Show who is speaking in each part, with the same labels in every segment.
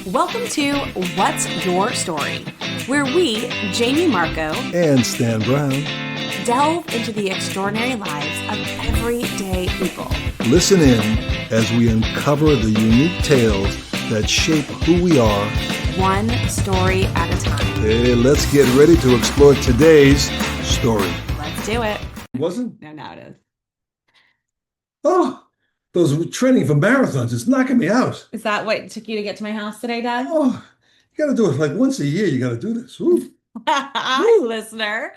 Speaker 1: Welcome to What's Your Story, where we, Jamie Marco,
Speaker 2: and Stan Brown.
Speaker 1: delve into the extraordinary lives of everyday people.
Speaker 2: Listen in as we uncover the unique tales that shape who we are.
Speaker 1: One story at a time.
Speaker 2: Hey, let's get ready to explore today's story.
Speaker 1: Let's do it.
Speaker 2: It wasn't?
Speaker 1: No, now it is.
Speaker 2: Oh, those training for marathons, it's knocking me out.
Speaker 1: Is that what took you to get to my house today, Dad?
Speaker 2: Oh, you got to do it like once a year. You got to do this. Ooh.
Speaker 1: Hi, listener.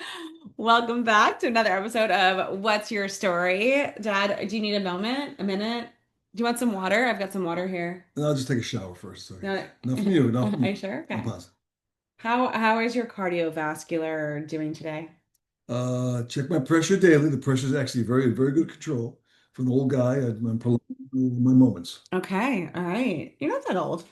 Speaker 1: Welcome back to another episode of What's Your Story? Dad, do you need a moment? A minute? Do you want some water? I've got some water here.
Speaker 2: And I'll just take a shower first. Sorry.
Speaker 1: No,
Speaker 2: Not from you. Not from
Speaker 1: are
Speaker 2: you.
Speaker 1: you sure?
Speaker 2: I'm
Speaker 1: Okay.
Speaker 2: positive.
Speaker 1: How is your cardiovascular doing today?
Speaker 2: Check my pressure daily. The pressure is actually very, very good control. For an old guy, I'm prolonging my moments.
Speaker 1: Okay, all right. You're not that old.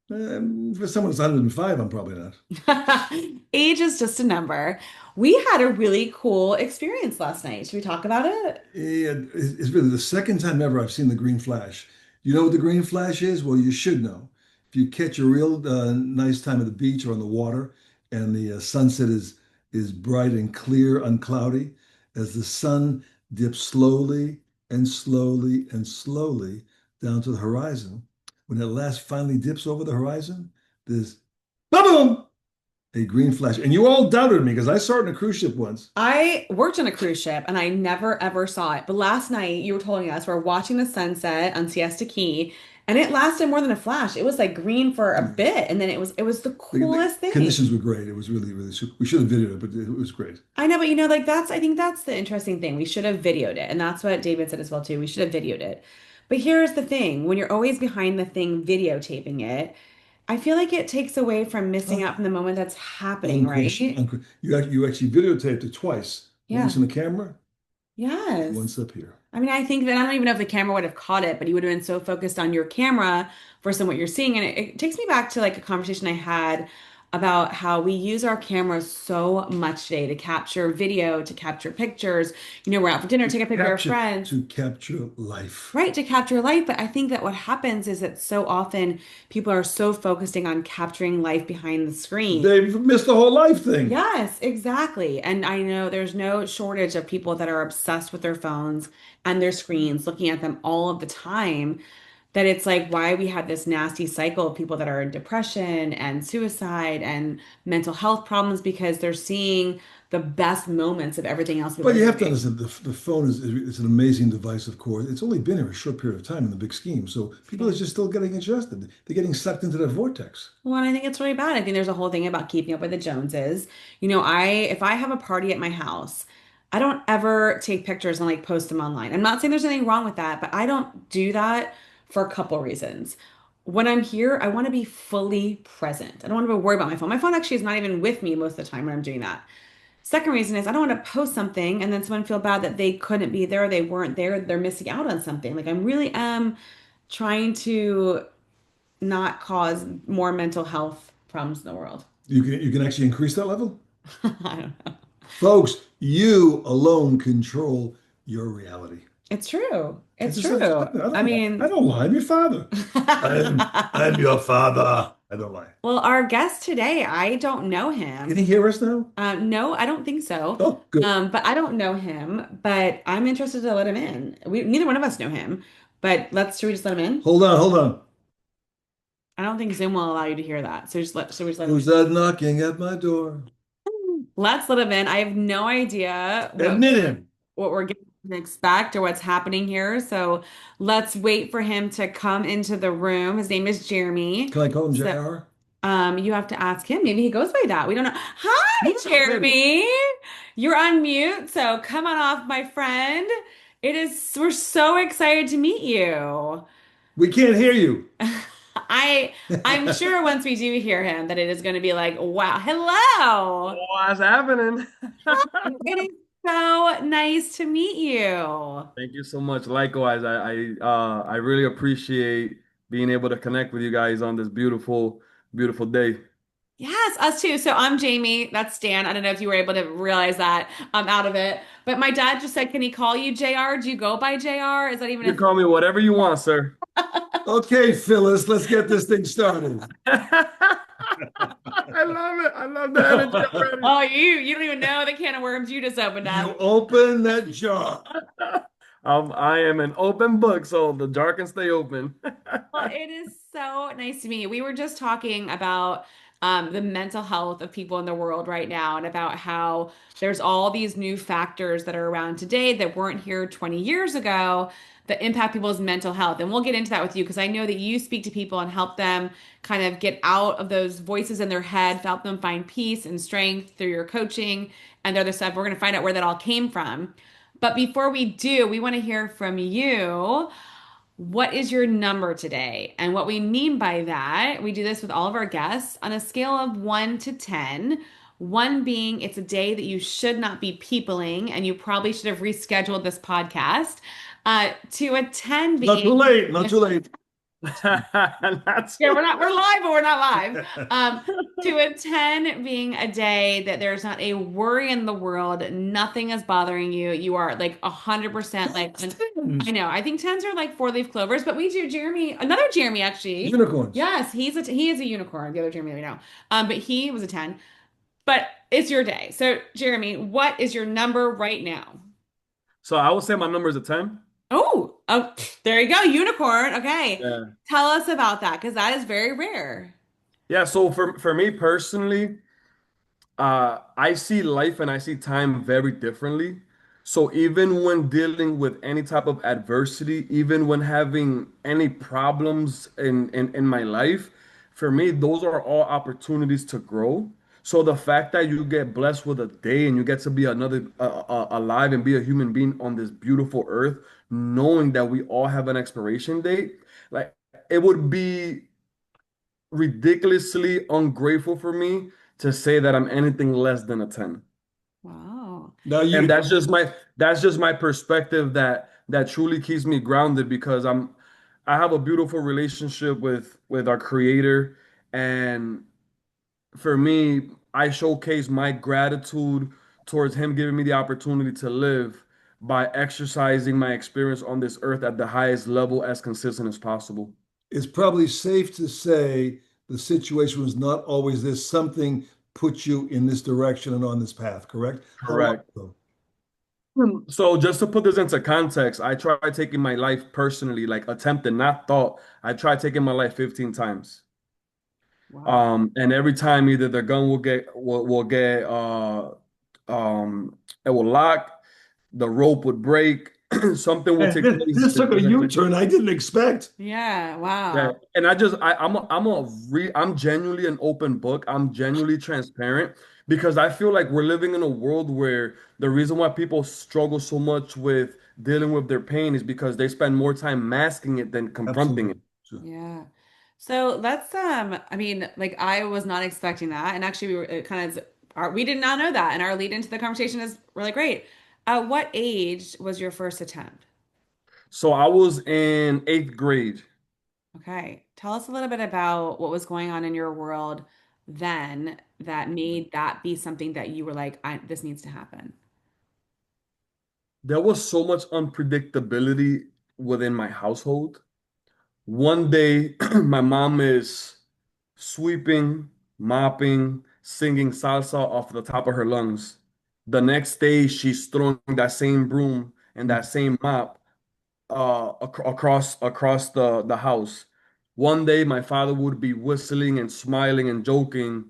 Speaker 2: For someone that's 105, I'm probably not.
Speaker 1: Age is just a number. We had a really cool experience last night. Should we talk about it?
Speaker 2: Yeah, it's really the second time ever I've seen the green flash. You know what the green flash is? Well, you should know. If you catch a real nice time at the beach or on the water, and the sunset is bright and clear, uncloudy, as the sun dips slowly and slowly and slowly down to the horizon. When it last finally dips over the horizon, there's boom, a green flash. And you all doubted me because I saw it in a cruise ship once.
Speaker 1: I worked on a cruise ship and I never ever saw it. But last night you were telling us we're watching the sunset on Siesta Key and it lasted more than a flash. It was like green for a bit and then it was the
Speaker 2: The
Speaker 1: coolest thing.
Speaker 2: conditions were great. It was really, really super. We should have videoed it, but it was great.
Speaker 1: I know, but like I think that's the interesting thing. We should have videoed it. And that's what David said as well too. We should have videoed it. But here's the thing, when you're always behind the thing videotaping it, I feel like it takes away from missing
Speaker 2: Oh,
Speaker 1: out from the moment that's happening,
Speaker 2: unquestion,
Speaker 1: right?
Speaker 2: you actually videotaped it twice.
Speaker 1: Yeah.
Speaker 2: Once in the camera,
Speaker 1: Yes.
Speaker 2: once up here.
Speaker 1: I mean, I think that I don't even know if the camera would have caught it, but you would have been so focused on your camera versus what you're seeing. And it takes me back to like a conversation I had about how we use our cameras so much today to capture video, to capture pictures. We're out for dinner, take a picture of friends.
Speaker 2: To capture life.
Speaker 1: Right, to capture life. But I think that what happens is that so often people are so focusing on capturing life behind the screen.
Speaker 2: They've missed the whole life thing.
Speaker 1: Yes, exactly. And I know there's no shortage of people that are obsessed with their phones and their screens, looking at them all of the time, that it's like why we have this nasty cycle of people that are in depression and suicide and mental health problems because they're seeing the best moments of everything else people
Speaker 2: But
Speaker 1: are
Speaker 2: you have to
Speaker 1: doing.
Speaker 2: understand the phone is an amazing device, of course. It's only been here a short period of time in the big scheme. So people are
Speaker 1: Yeah.
Speaker 2: just still getting adjusted. They're getting sucked into that vortex.
Speaker 1: Well, and I think it's really bad. I think there's a whole thing about keeping up with the Joneses. If I have a party at my house, I don't ever take pictures and like post them online. I'm not saying there's anything wrong with that, but I don't do that for a couple reasons. When I'm here, I want to be fully present. I don't want to worry about my phone. My phone actually is not even with me most of the time when I'm doing that. Second reason is I don't want to post something and then someone feel bad that they couldn't be there, they weren't there, they're missing out on something. Like I'm really am trying to not cause more mental health problems in the world.
Speaker 2: You can actually increase that level.
Speaker 1: I don't know.
Speaker 2: Folks, you alone control your reality.
Speaker 1: It's true.
Speaker 2: It's
Speaker 1: It's
Speaker 2: just, I
Speaker 1: true. I
Speaker 2: don't lie. I
Speaker 1: mean,
Speaker 2: don't lie. I'm your father. I'm your father. I don't lie.
Speaker 1: well, our guest today, I don't know
Speaker 2: Can he
Speaker 1: him.
Speaker 2: hear us now?
Speaker 1: No, I don't think so.
Speaker 2: Oh, good.
Speaker 1: But I don't know him, but I'm interested to let him in. Neither one of us know him, but should we just let him in?
Speaker 2: Hold on, hold on.
Speaker 1: I don't think Zoom will allow you to hear that. So we just let him
Speaker 2: Who's that knocking at my door?
Speaker 1: in. Let's let him in. I have no idea
Speaker 2: Admit him.
Speaker 1: what we're going to expect or what's happening here. So let's wait for him to come into the room. His name is Jeremy.
Speaker 2: Can I call him
Speaker 1: So,
Speaker 2: JR?
Speaker 1: you have to ask him. Maybe he goes by that. We don't know. Hi,
Speaker 2: Yeah, maybe.
Speaker 1: Jeremy. You're on mute, so come on off, my friend. We're so excited to meet you.
Speaker 2: We can't hear you.
Speaker 1: I I'm sure once we do hear him that it is going to be like, wow, hello.
Speaker 3: What's happening?
Speaker 1: It is so nice to meet you.
Speaker 3: Thank you so much. Likewise, I really appreciate being able to connect with you guys on this beautiful, beautiful day.
Speaker 1: Yes, us too. So I'm Jamie. That's Stan. I don't know if you were able to realize that. I'm out of it. But my dad just said, can he call you JR? Do you go by JR? Is that even
Speaker 3: You
Speaker 1: a
Speaker 3: call me whatever you want, sir.
Speaker 2: Okay, Phyllis, let's get this thing started.
Speaker 3: I love it. I love the energy already.
Speaker 1: Oh, you don't even know the can of worms you just opened
Speaker 2: You
Speaker 1: up.
Speaker 2: open that jar.
Speaker 3: I am an open book, so the jar can stay open.
Speaker 1: Well, it is so nice to meet you. We were just talking about the mental health of people in the world right now and about how there's all these new factors that are around today that weren't here 20 years ago that impact people's mental health. And we'll get into that with you because I know that you speak to people and help them kind of get out of those voices in their head, help them find peace and strength through your coaching and the other stuff. We're going to find out where that all came from. But before we do, we want to hear from you. What is your number today? And what we mean by that, we do this with all of our guests on a scale of 1 to 10. 1 being it's a day that you should not be peopling and you probably should have rescheduled this podcast. To a 10
Speaker 2: Not too
Speaker 1: being
Speaker 2: late. Not too late.
Speaker 3: That's
Speaker 1: yeah, we're live, but we're not live. To a 10 being a day that there's not a worry in the world, nothing is bothering you. You are like 100% like I know. I think 10s are like four-leaf clovers, but we do Jeremy, another Jeremy actually.
Speaker 2: Unicorns.
Speaker 1: Yes, he is a unicorn, the other Jeremy we know. But he was a 10. But it's your day. So, Jeremy, what is your number right now?
Speaker 3: so I would say my number is a 10.
Speaker 1: Oh, there you go, unicorn. Okay.
Speaker 3: Yeah.
Speaker 1: Tell us about that because that is very rare.
Speaker 3: Yeah, so for me personally, I see life and I see time very differently. So even when dealing with any type of adversity, even when having any problems in my life, for me, those are all opportunities to grow. So the fact that you get blessed with a day and you get to be another alive and be a human being on this beautiful earth, knowing that we all have an expiration date, like it would be ridiculously ungrateful for me to say that I'm anything less than a 10.
Speaker 1: Wow.
Speaker 2: Now
Speaker 3: And
Speaker 2: you
Speaker 3: that's just my perspective that truly keeps me grounded because I have a beautiful relationship with our creator, and for me, I showcase my gratitude towards him giving me the opportunity to live by exercising my experience on this earth at the highest level as consistent as possible.
Speaker 2: it's probably safe to say the situation was not always this. Something put you in this direction and on this path, correct? How long
Speaker 3: Correct.
Speaker 2: ago?
Speaker 3: So just to put this into context, I tried taking my life personally, like attempted, not thought. I tried taking my life 15 times.
Speaker 1: Wow.
Speaker 3: And every time either the gun will get it will lock, the rope would break, something will
Speaker 2: And
Speaker 3: take
Speaker 2: this,
Speaker 3: place.
Speaker 2: this took a U-turn I didn't expect.
Speaker 1: Yeah,
Speaker 3: Yeah,
Speaker 1: wow.
Speaker 3: and I'm genuinely an open book. I'm genuinely transparent because I feel like we're living in a world where the reason why people struggle so much with dealing with their pain is because they spend more time masking it than confronting it.
Speaker 2: Absolutely. Sure.
Speaker 1: Yeah. So let's I mean, like I was not expecting that. And actually we were it kind of we did not know that. And our lead into the conversation is really great. What age was your first attempt?
Speaker 3: So I was in eighth grade.
Speaker 1: Okay. Tell us a little bit about what was going on in your world then that made that be something that you were like, this needs to happen.
Speaker 3: There was so much unpredictability within my household. One day, my mom is sweeping, mopping, singing salsa off the top of her lungs. The next day, she's throwing that same broom and that same mop across the house. One day, my father would be whistling and smiling and joking,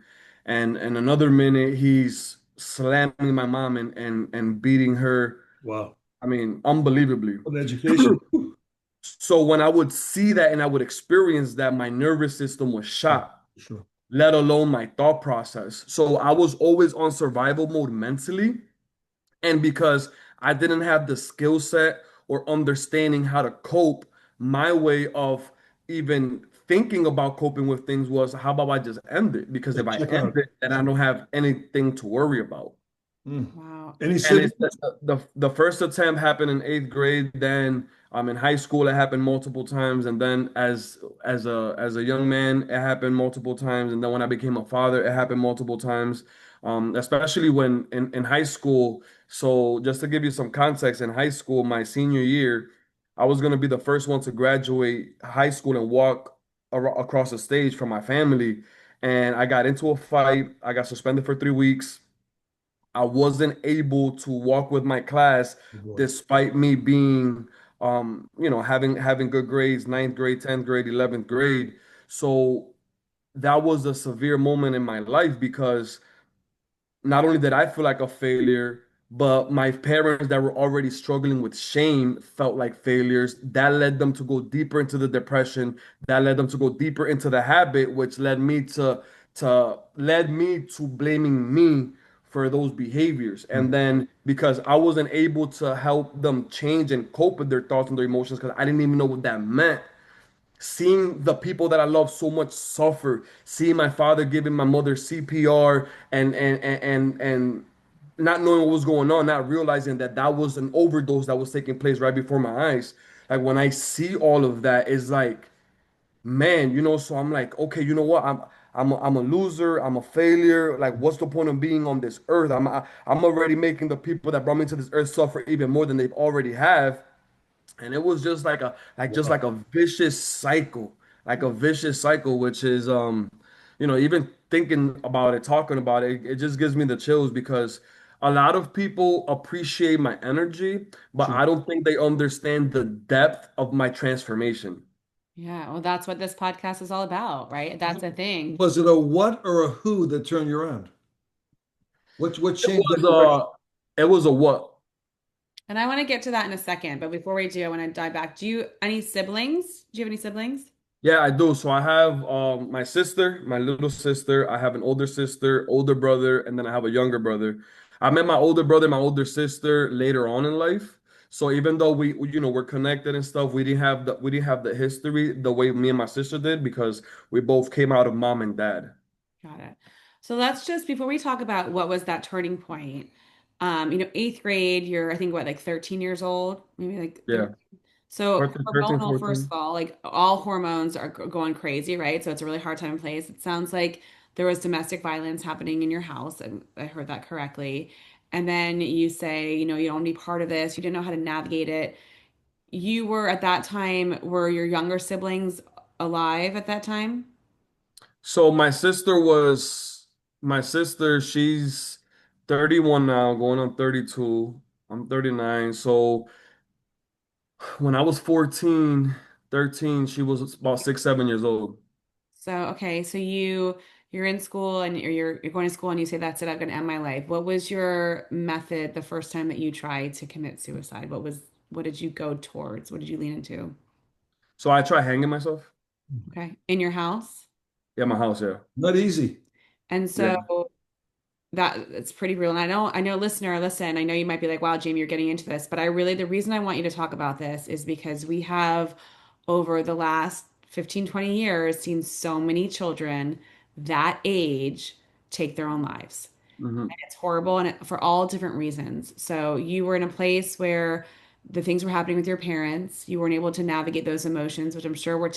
Speaker 3: and another minute, he's slamming my mom and beating her.
Speaker 2: Wow.
Speaker 3: I mean, unbelievably.
Speaker 2: An education.
Speaker 3: So when I would see that and I would experience that, my nervous system was
Speaker 2: Sure.
Speaker 3: shot,
Speaker 2: Sure.
Speaker 3: let alone my thought process. So I was always on survival mode mentally. And because I didn't have the skill set or understanding how to cope, my way of even thinking about coping with things was how about I just end it? Because if I
Speaker 2: Check
Speaker 3: end
Speaker 2: out.
Speaker 3: it, then I don't have anything to worry about.
Speaker 2: Mm.
Speaker 1: Wow.
Speaker 2: Any
Speaker 3: And it's
Speaker 2: siblings?
Speaker 3: the first attempt happened in eighth grade. Then in high school it happened multiple times, and then as a young man it happened multiple times, and then when I became a father it happened multiple times. Especially when in high school. So just to give you some context, in high school, my senior year. I was gonna be the first one to graduate high school and walk across the stage from my family. And I got into a fight. I got suspended for 3 weeks. I wasn't able to walk with my class
Speaker 2: Oh, boy.
Speaker 3: despite me being, having good grades, ninth grade, 10th grade, 11th grade. So that was a severe moment in my life because not only did I feel like a failure, but my parents that were already struggling with shame felt like failures. That led them to go deeper into the depression. That led them to go deeper into the habit, which led me to blaming me for those behaviors. And
Speaker 2: Mhm.
Speaker 3: then because I wasn't able to help them change and cope with their thoughts and their emotions, because I didn't even know what that meant, seeing the people that I love so much suffer, seeing my father giving my mother CPR and not knowing what was going on, not realizing that that was an overdose that was taking place right before my eyes. Like when I see all of that, it's like, man, so I'm like, okay, you know what? I'm a loser. I'm a failure. Like, what's the point of being on this earth? I'm already making the people that brought me to this earth suffer even more than they've already have. And it was just like a vicious cycle, which is even thinking about it, talking about it, it just gives me the chills because a lot of people appreciate my energy, but
Speaker 2: Sure.
Speaker 3: I don't think they understand the depth of my transformation.
Speaker 1: Yeah, well, that's what this podcast is all about, right? That's the thing.
Speaker 2: Was it a what or a who that turned you around? What
Speaker 3: It
Speaker 2: changed that direction?
Speaker 3: was it was a what?
Speaker 1: And I want to get to that in a second, but before we do, I want to dive back. Do you any siblings? Do you have any siblings?
Speaker 3: Yeah, I do. So I have my sister, my little sister. I have an older sister, older brother, and then I have a younger brother. I met my older brother, my older sister later on in life. So even though we're connected and stuff, we didn't have the history the way me and my sister did because we both came out of mom and dad.
Speaker 1: Got it. So let's just before we talk about what was that turning point, eighth grade, you're I think what like 13 years old, maybe like
Speaker 3: Yeah,
Speaker 1: 13. So
Speaker 3: 13,
Speaker 1: hormonal, first
Speaker 3: 14.
Speaker 1: of all, like all hormones are going crazy, right? So it's a really hard time in place. It sounds like there was domestic violence happening in your house, and I heard that correctly. And then you say, you don't want to be part of this. You didn't know how to navigate it. You were at that time, were your younger siblings alive at that time?
Speaker 3: So my sister, she's 31 now, going on 32. I'm 39. So when I was 14, 13, she was about 6, 7 years old.
Speaker 1: So, okay, so you're in school and you're going to school and you say that's it, I'm going to end my life. What was your method the first time that you tried to commit suicide? What did you go towards? What did you lean into?
Speaker 3: So I tried hanging myself.
Speaker 1: Okay, in your house.
Speaker 3: Yeah, my house, yeah.
Speaker 2: Not easy.
Speaker 1: And
Speaker 3: Yeah.
Speaker 1: so that it's pretty real. And I know, listener, listen, I know you might be like, wow, Jamie, you're getting into this, but the reason I want you to talk about this is because we have over the last 15, 20 years seen so many children that age take their own lives.
Speaker 3: Hmm.
Speaker 1: It's horrible and for all different reasons. So you were in a place where the things were happening with your parents. You weren't able to navigate those emotions, which I'm sure you were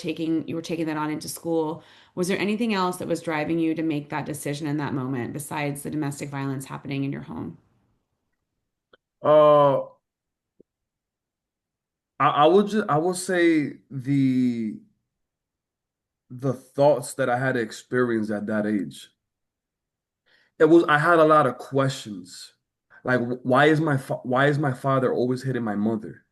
Speaker 1: taking that on into school. Was there anything else that was driving you to make that decision in that moment besides the domestic violence happening in your home?
Speaker 3: Uh, I would say the thoughts that I had experienced at that age. I had a lot of questions. Like, why is my father always hitting my mother?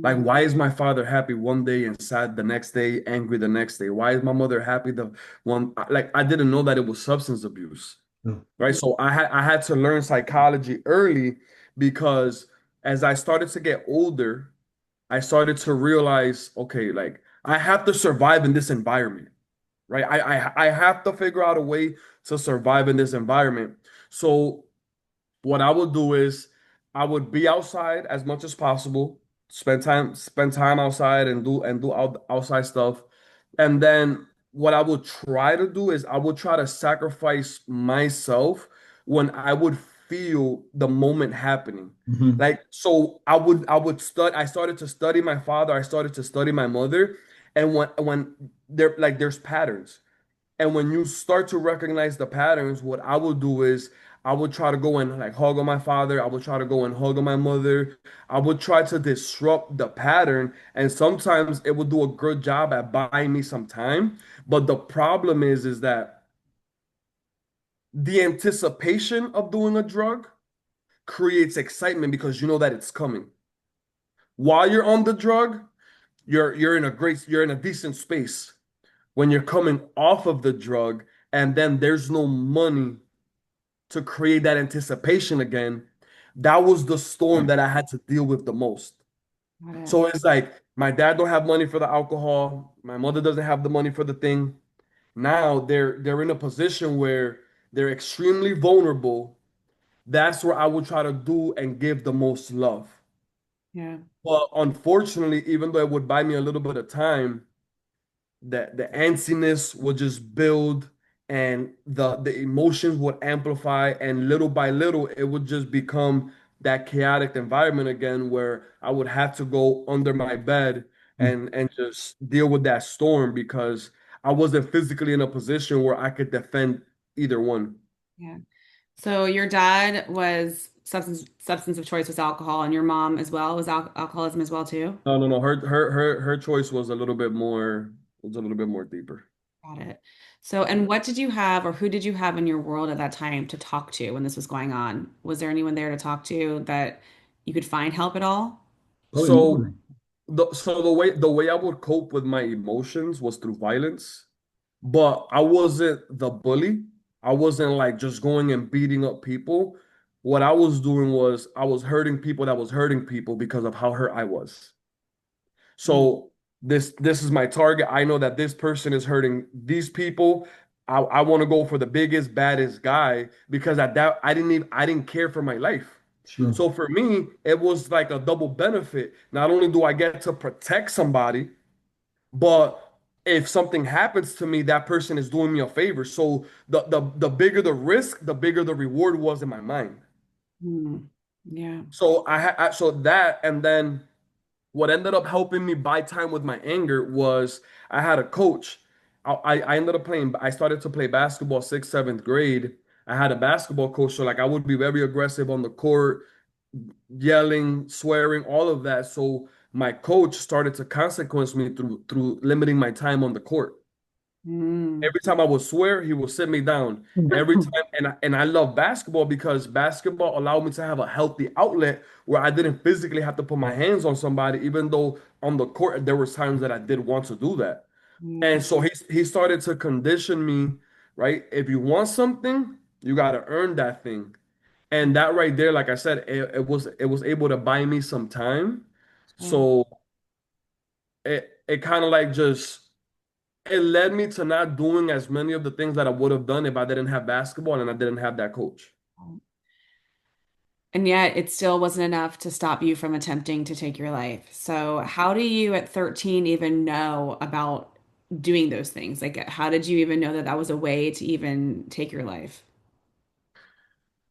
Speaker 3: Like,
Speaker 1: Mhm.
Speaker 3: why is my father happy one day and sad the next day, angry the next day? Why is my mother happy the one like I didn't know that it was substance abuse,
Speaker 2: No.
Speaker 3: right? So I had to learn psychology early because as I started to get older, I started to realize, okay, like I have to survive in this environment, right? I have to figure out a way to survive in this environment. So what I would do is I would be outside as much as possible, spend time outside and do outside stuff. And then what I would try to do is I would try to sacrifice myself when I would feel the moment happening.
Speaker 2: Mhm.
Speaker 3: Like so I would study I started to study my father, I started to study my mother, and when there's patterns. And when you start to recognize the patterns, what I will do is I would try to go and like hug on my father. I would try to go and hug on my mother. I would try to disrupt the pattern. And sometimes it would do a good job at buying me some time. But the problem is that the anticipation of doing a drug creates excitement because you know that it's coming. While you're on the drug, you're in a decent space. When you're coming off of the drug and then there's no money to create that anticipation again, that was the storm that I had to deal with the most.
Speaker 1: Got it.
Speaker 3: So it's like my dad don't have money for the alcohol, my mother doesn't have the money for the thing. Now they're in a position where they're extremely vulnerable. That's where I would try to do and give the most love.
Speaker 1: Yeah.
Speaker 3: But unfortunately, even though it would buy me a little bit of time, the antsiness would just build and the emotions would amplify, and little by little it would just become that chaotic environment again where I would have to go under my bed and just deal with that storm because I wasn't physically in a position where I could defend either one.
Speaker 1: Yeah. So your dad was substance of choice was alcohol, and your mom as well was alcoholism as well too.
Speaker 3: No, no, no. Her choice was a little bit more deeper.
Speaker 1: Got it. So, and what did you have, or who did you have in your world at that time to talk to when this was going on? Was there anyone there to talk to that you could find help at all?
Speaker 2: Probably
Speaker 3: So
Speaker 2: more.
Speaker 3: the way I would cope with my emotions was through violence, but I wasn't the bully. I wasn't like just going and beating up people. What I was doing was I was hurting people that was hurting people because of how hurt I was.
Speaker 1: Mm,
Speaker 3: So this is my target. I know that this person is hurting these people. I want to go for the biggest, baddest guy because at that I didn't care for my life.
Speaker 2: Sure.
Speaker 3: So for me, it was like a double benefit. Not only do I get to protect somebody, but if something happens to me, that person is doing me a favor. So the bigger the risk, the bigger the reward was in my mind.
Speaker 1: mm, yeah.
Speaker 3: So so that and then what ended up helping me buy time with my anger was I had a coach. I ended up playing, I started to play basketball sixth, seventh grade. I had a basketball coach, so like I would be very aggressive on the court, yelling, swearing, all of that. So my coach started to consequence me through limiting my time on the court.
Speaker 1: Mm,
Speaker 3: Every time I would swear, he would sit me down. Every time, and I love basketball because basketball allowed me to have a healthy outlet where I didn't physically have to put my hands on somebody, even though on the court there was times that I did want to do that.
Speaker 1: mm,
Speaker 3: And so he started to condition me, right? If you want something, you got to earn that thing. And that right there, like I said, it was able to buy me some time.
Speaker 1: yeah.
Speaker 3: So it kind of like just it led me to not doing as many of the things that I would have done if I didn't have basketball and I didn't have that coach.
Speaker 1: And yet it still wasn't enough to stop you from attempting to take your life. So, how do you at 13 even know about doing those things? Like, how did you even know that that was a way to even take your life?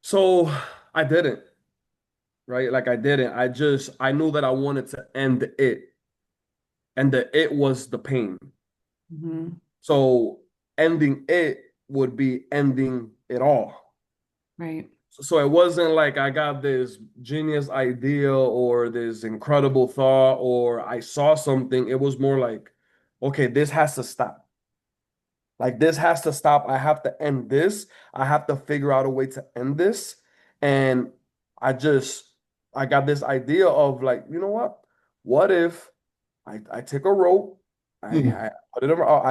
Speaker 3: So I didn't, right? Like I didn't. I knew that I wanted to end it, and the it was the pain.
Speaker 1: Hmm.
Speaker 3: So ending it would be ending it all.
Speaker 1: Right.
Speaker 3: So it wasn't like I got this genius idea or this incredible thought or I saw something. It was more like, okay, this has to stop. Like this has to stop. I have to end this. I have to figure out a way to end this. And I just I got this idea of like, you know what? What if I take a rope,
Speaker 2: Hmm.
Speaker 3: I put it around,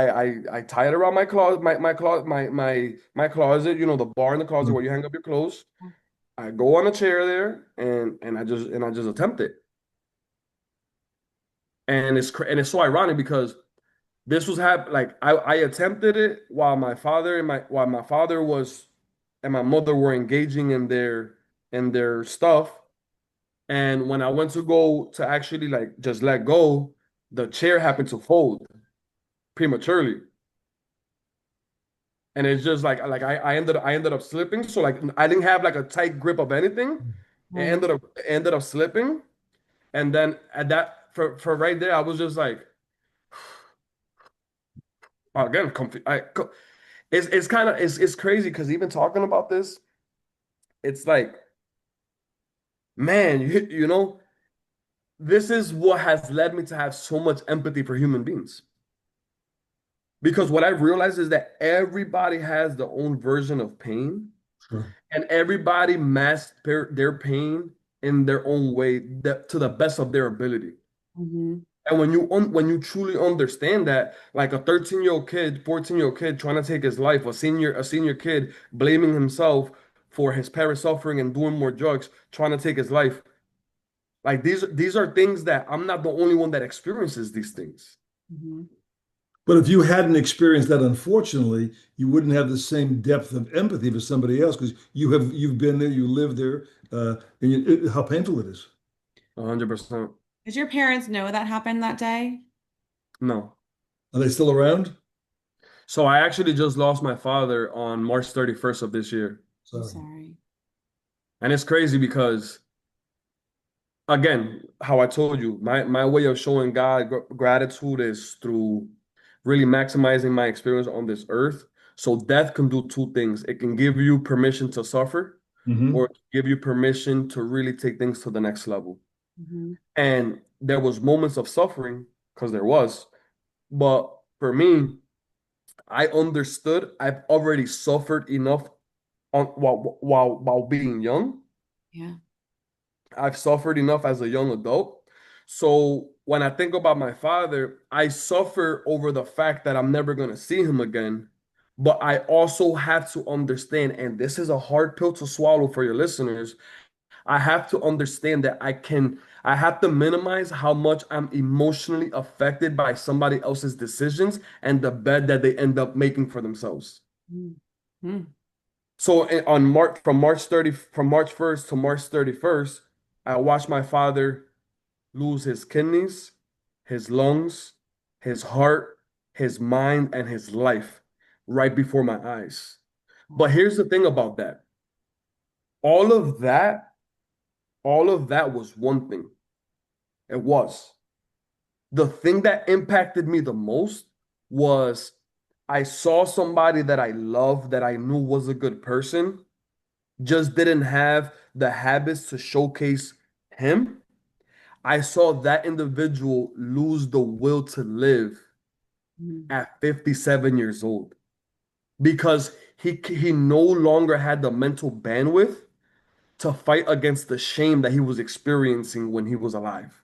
Speaker 3: I tie it around my closet, my closet, the bar in the closet where you hang up your clothes. I go on a chair there and I just attempt it. And it's so ironic because this was like I attempted it while my father was and my mother were engaging in their stuff. And when I went to go to actually like just let go, the chair happened to fold prematurely. And it's just like I ended up slipping. So like I didn't have like a tight grip of anything.
Speaker 1: Right.
Speaker 3: It ended up slipping. And then at that for right there, I was just like again, it's kind of it's crazy because even talking about this. it's like, man, this is what has led me to have so much empathy for human beings. Because what I've realized is that everybody has their own version of pain,
Speaker 2: Sure.
Speaker 3: and everybody masks their pain in their own way to the best of their ability.
Speaker 1: Hmm.
Speaker 3: And when you truly understand that, like a 13-year-old kid, 14-year-old kid trying to take his life, a senior kid blaming himself for his parents suffering and doing more drugs, trying to take his life. Like these are things that I'm not the only one that experiences these things.
Speaker 1: Hmm.
Speaker 2: But if you hadn't experienced that, unfortunately, you wouldn't have the same depth of empathy for somebody else because you've been there, you live there, and how painful it is.
Speaker 3: 100%.
Speaker 1: Did your parents know that happened that day?
Speaker 3: No.
Speaker 2: Are they still around?
Speaker 3: So I actually just lost my father on March 31st of this year.
Speaker 1: I'm
Speaker 2: Sorry.
Speaker 1: sorry.
Speaker 3: And it's crazy because, again, how I told you, my way of showing God gratitude is through really maximizing my experience on this earth. So death can do two things. It can give you permission to suffer, or
Speaker 2: Hmm.
Speaker 3: it can give you permission to really take things to the next level.
Speaker 1: Hmm.
Speaker 3: And there was moments of suffering because there was, but for me, I understood I've already suffered enough while being young.
Speaker 1: Yeah.
Speaker 3: I've suffered enough as a young adult. So when I think about my father, I suffer over the fact that I'm never going to see him again. But I also have to understand, and this is a hard pill to swallow for your listeners. I have to understand that I have to minimize how much I'm emotionally affected by somebody else's decisions and the bed that they end up making for themselves.
Speaker 1: Mm-hmm.
Speaker 3: So on from March 1st to March 31st, I watched my father lose his kidneys, his lungs, his heart, his mind, and his life right before my eyes. But
Speaker 1: Wow.
Speaker 3: here's the thing about that. All of that, all of that was one thing. It was. The thing that impacted me the most was I saw somebody that I loved, that I knew was a good person, just didn't have the habits to showcase him. I saw that individual lose the will to live
Speaker 1: Mm-hmm.
Speaker 3: at 57 years old because he no longer had the mental bandwidth to fight against the shame that he was experiencing when he was alive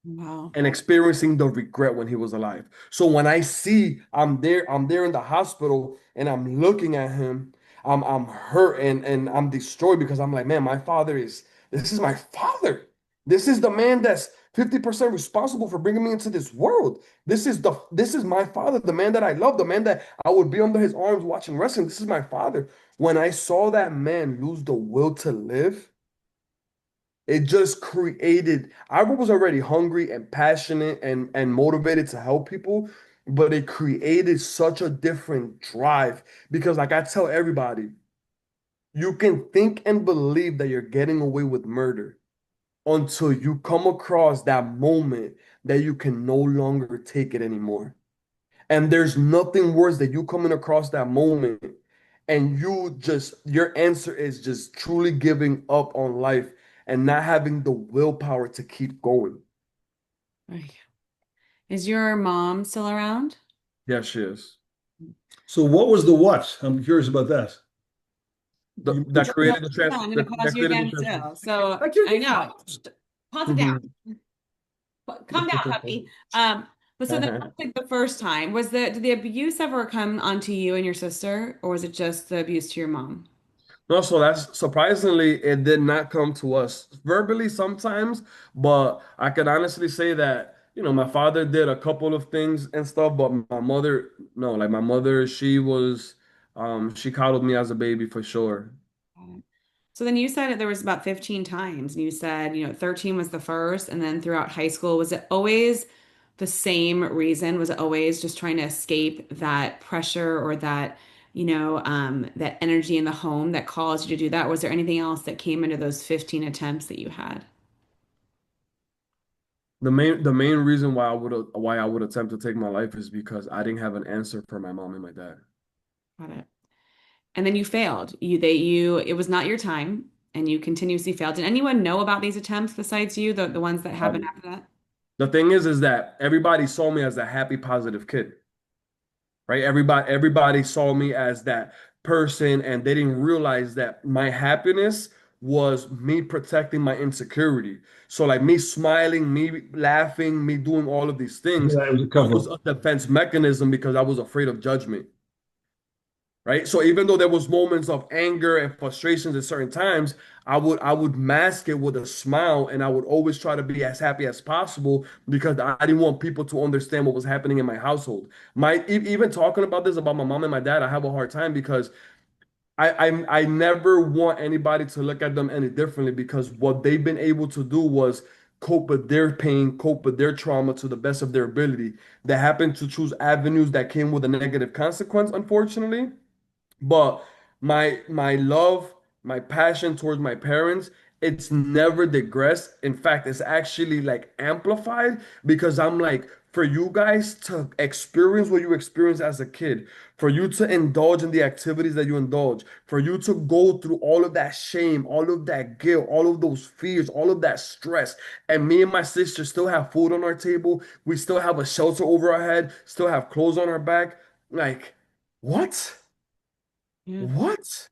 Speaker 1: Wow.
Speaker 3: and experiencing the regret when he was alive. So when I see I'm there in the hospital and I'm looking at him, I'm hurt and I'm destroyed because I'm like, man, this is my father. This is the man that's 50% responsible for bringing me into this world. This is my father, the man that I love, the man that I would be under his arms watching wrestling. This is my father. When I saw that man lose the will to live, it just created, I was already hungry and passionate and motivated to help people, but it created such a different drive because, like I tell everybody, you can think and believe that you're getting away with murder until you come across that moment that you can no longer take it anymore. And there's nothing worse than you coming across that moment and your answer is just truly giving up on life and not having the willpower to keep going.
Speaker 1: Right. Is your mom still around?
Speaker 3: Yes, she is.
Speaker 2: So what was the what? I'm curious about that. You
Speaker 3: That
Speaker 2: mentioned,
Speaker 3: created the
Speaker 1: Yeah,
Speaker 3: trans
Speaker 1: I'm gonna
Speaker 3: that,
Speaker 1: pause
Speaker 3: that
Speaker 1: you
Speaker 3: created the
Speaker 1: again
Speaker 3: transfer.
Speaker 1: too. So
Speaker 3: I can't
Speaker 1: I
Speaker 3: get
Speaker 1: know. Pause it down.
Speaker 3: Mhm.
Speaker 1: Calm down, puppy. But so then like the first time did the abuse ever come onto you and your sister, or was it just the abuse to your mom?
Speaker 3: No, so that's surprisingly, it did not come to us verbally sometimes, but I could honestly say that, my father did a couple of things and stuff, but my mother, no, like my mother, she coddled me as a baby for sure.
Speaker 1: Got it. So then you said that there was about 15 times, and you said, 13 was the first, and then throughout high school, was it always the same reason? Was it always just trying to escape that pressure or that energy in the home that caused you to do that? Was there anything else that came into those 15 attempts that you had?
Speaker 3: The main reason why I would attempt to take my life is because I didn't have an answer for my mom and my dad.
Speaker 1: Got it. and then you failed. It was not your time, and you continuously failed. Did anyone know about these attempts besides you, the ones that happened
Speaker 3: Um,
Speaker 1: after that?
Speaker 3: the thing is that everybody saw me as a happy, positive kid, right? Everybody saw me as that person, and they didn't realize that my happiness was me protecting my insecurity. So like me smiling, me laughing, me doing all of these things
Speaker 2: Yeah, it was a cover
Speaker 3: was
Speaker 2: up.
Speaker 3: a defense mechanism because I was afraid of judgment. Right. So even though there was moments of anger and frustrations at certain times, I would mask it with a smile, and I would always try to be as happy as possible because I didn't want people to understand what was happening in my household. Even talking about this about my mom and my dad, I have a hard time because I never want anybody to look at them any differently, because what they've been able to do was cope with their pain, cope with their trauma to the best of their ability. They happened to choose avenues that came with a negative consequence, unfortunately. But my love, my passion towards my parents, it's never digressed. In fact, it's actually like amplified because I'm like, for you guys to experience what you experienced as a kid, for you to indulge in the activities that you indulge, for you to go through all of that shame, all of that guilt, all of those fears, all of that stress, and me and my sister still have food on our table, we still have a shelter over our head, still have clothes on our back, like, what?
Speaker 1: Yeah.
Speaker 3: What?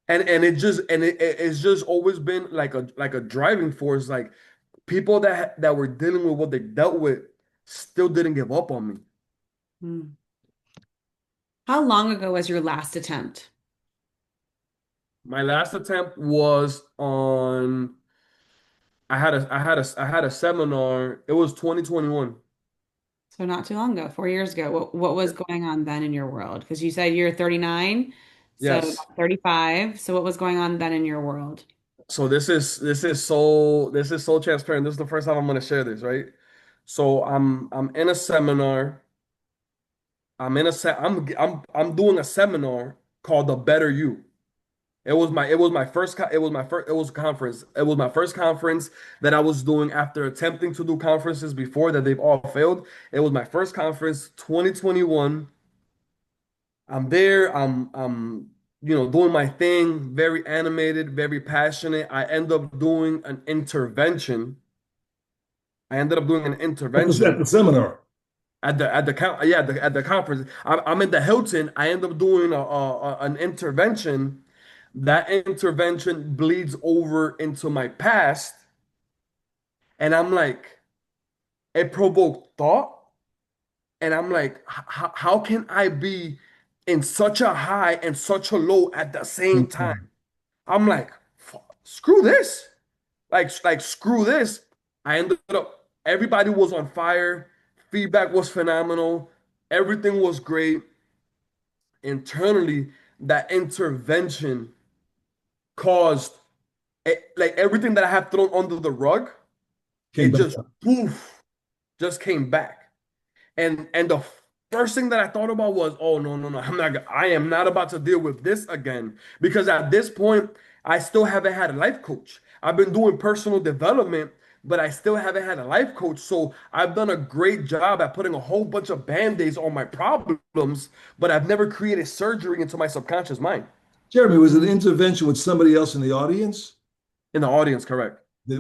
Speaker 3: It's just always been like a driving force. Like people that were dealing with what they dealt with still didn't give up on me.
Speaker 1: Hmm. How long ago was your last attempt?
Speaker 3: My last attempt was on I had a seminar. It was 2021.
Speaker 1: So not too long ago, 4 years ago. What was going on then in your world? Because you said you're 39, so
Speaker 3: Yes.
Speaker 1: about 35. So what was going on then in your world?
Speaker 3: So this is so transparent. This is the first time I'm gonna share this, right? So I'm in a seminar. I'm doing a seminar called The Better You. It was my first co- it was my first it was a conference. It was my first conference that I was doing after attempting to do conferences before that they've all failed. It was my first conference, 2021. I'm there. I'm doing my thing, very animated, very passionate. I end up doing an intervention. I ended up doing an
Speaker 2: At
Speaker 3: intervention
Speaker 2: the seminar.
Speaker 3: at the conference. I'm in the Hilton. I end up doing an intervention. That intervention bleeds over into my past, and I'm like, it provoked thought, and I'm like, how can I be in such a high and such a low at the same time? I'm like, Screw this, like screw this. I ended up, everybody was on fire, feedback was phenomenal, everything was great. Internally, that intervention caused like everything that I have thrown under the rug, it
Speaker 2: Came back
Speaker 3: just
Speaker 2: up.
Speaker 3: poof, just came back. And the first thing that I thought about was, oh no, no, no, I am not about to deal with this again. Because at this point, I still haven't had a life coach. I've been doing personal development, but I still haven't had a life coach. So I've done a great job at putting a whole bunch of band-aids on my problems, but I've never created surgery into my subconscious mind.
Speaker 2: Jeremy, was it an intervention with somebody else in the audience?
Speaker 3: In the audience, correct?
Speaker 2: They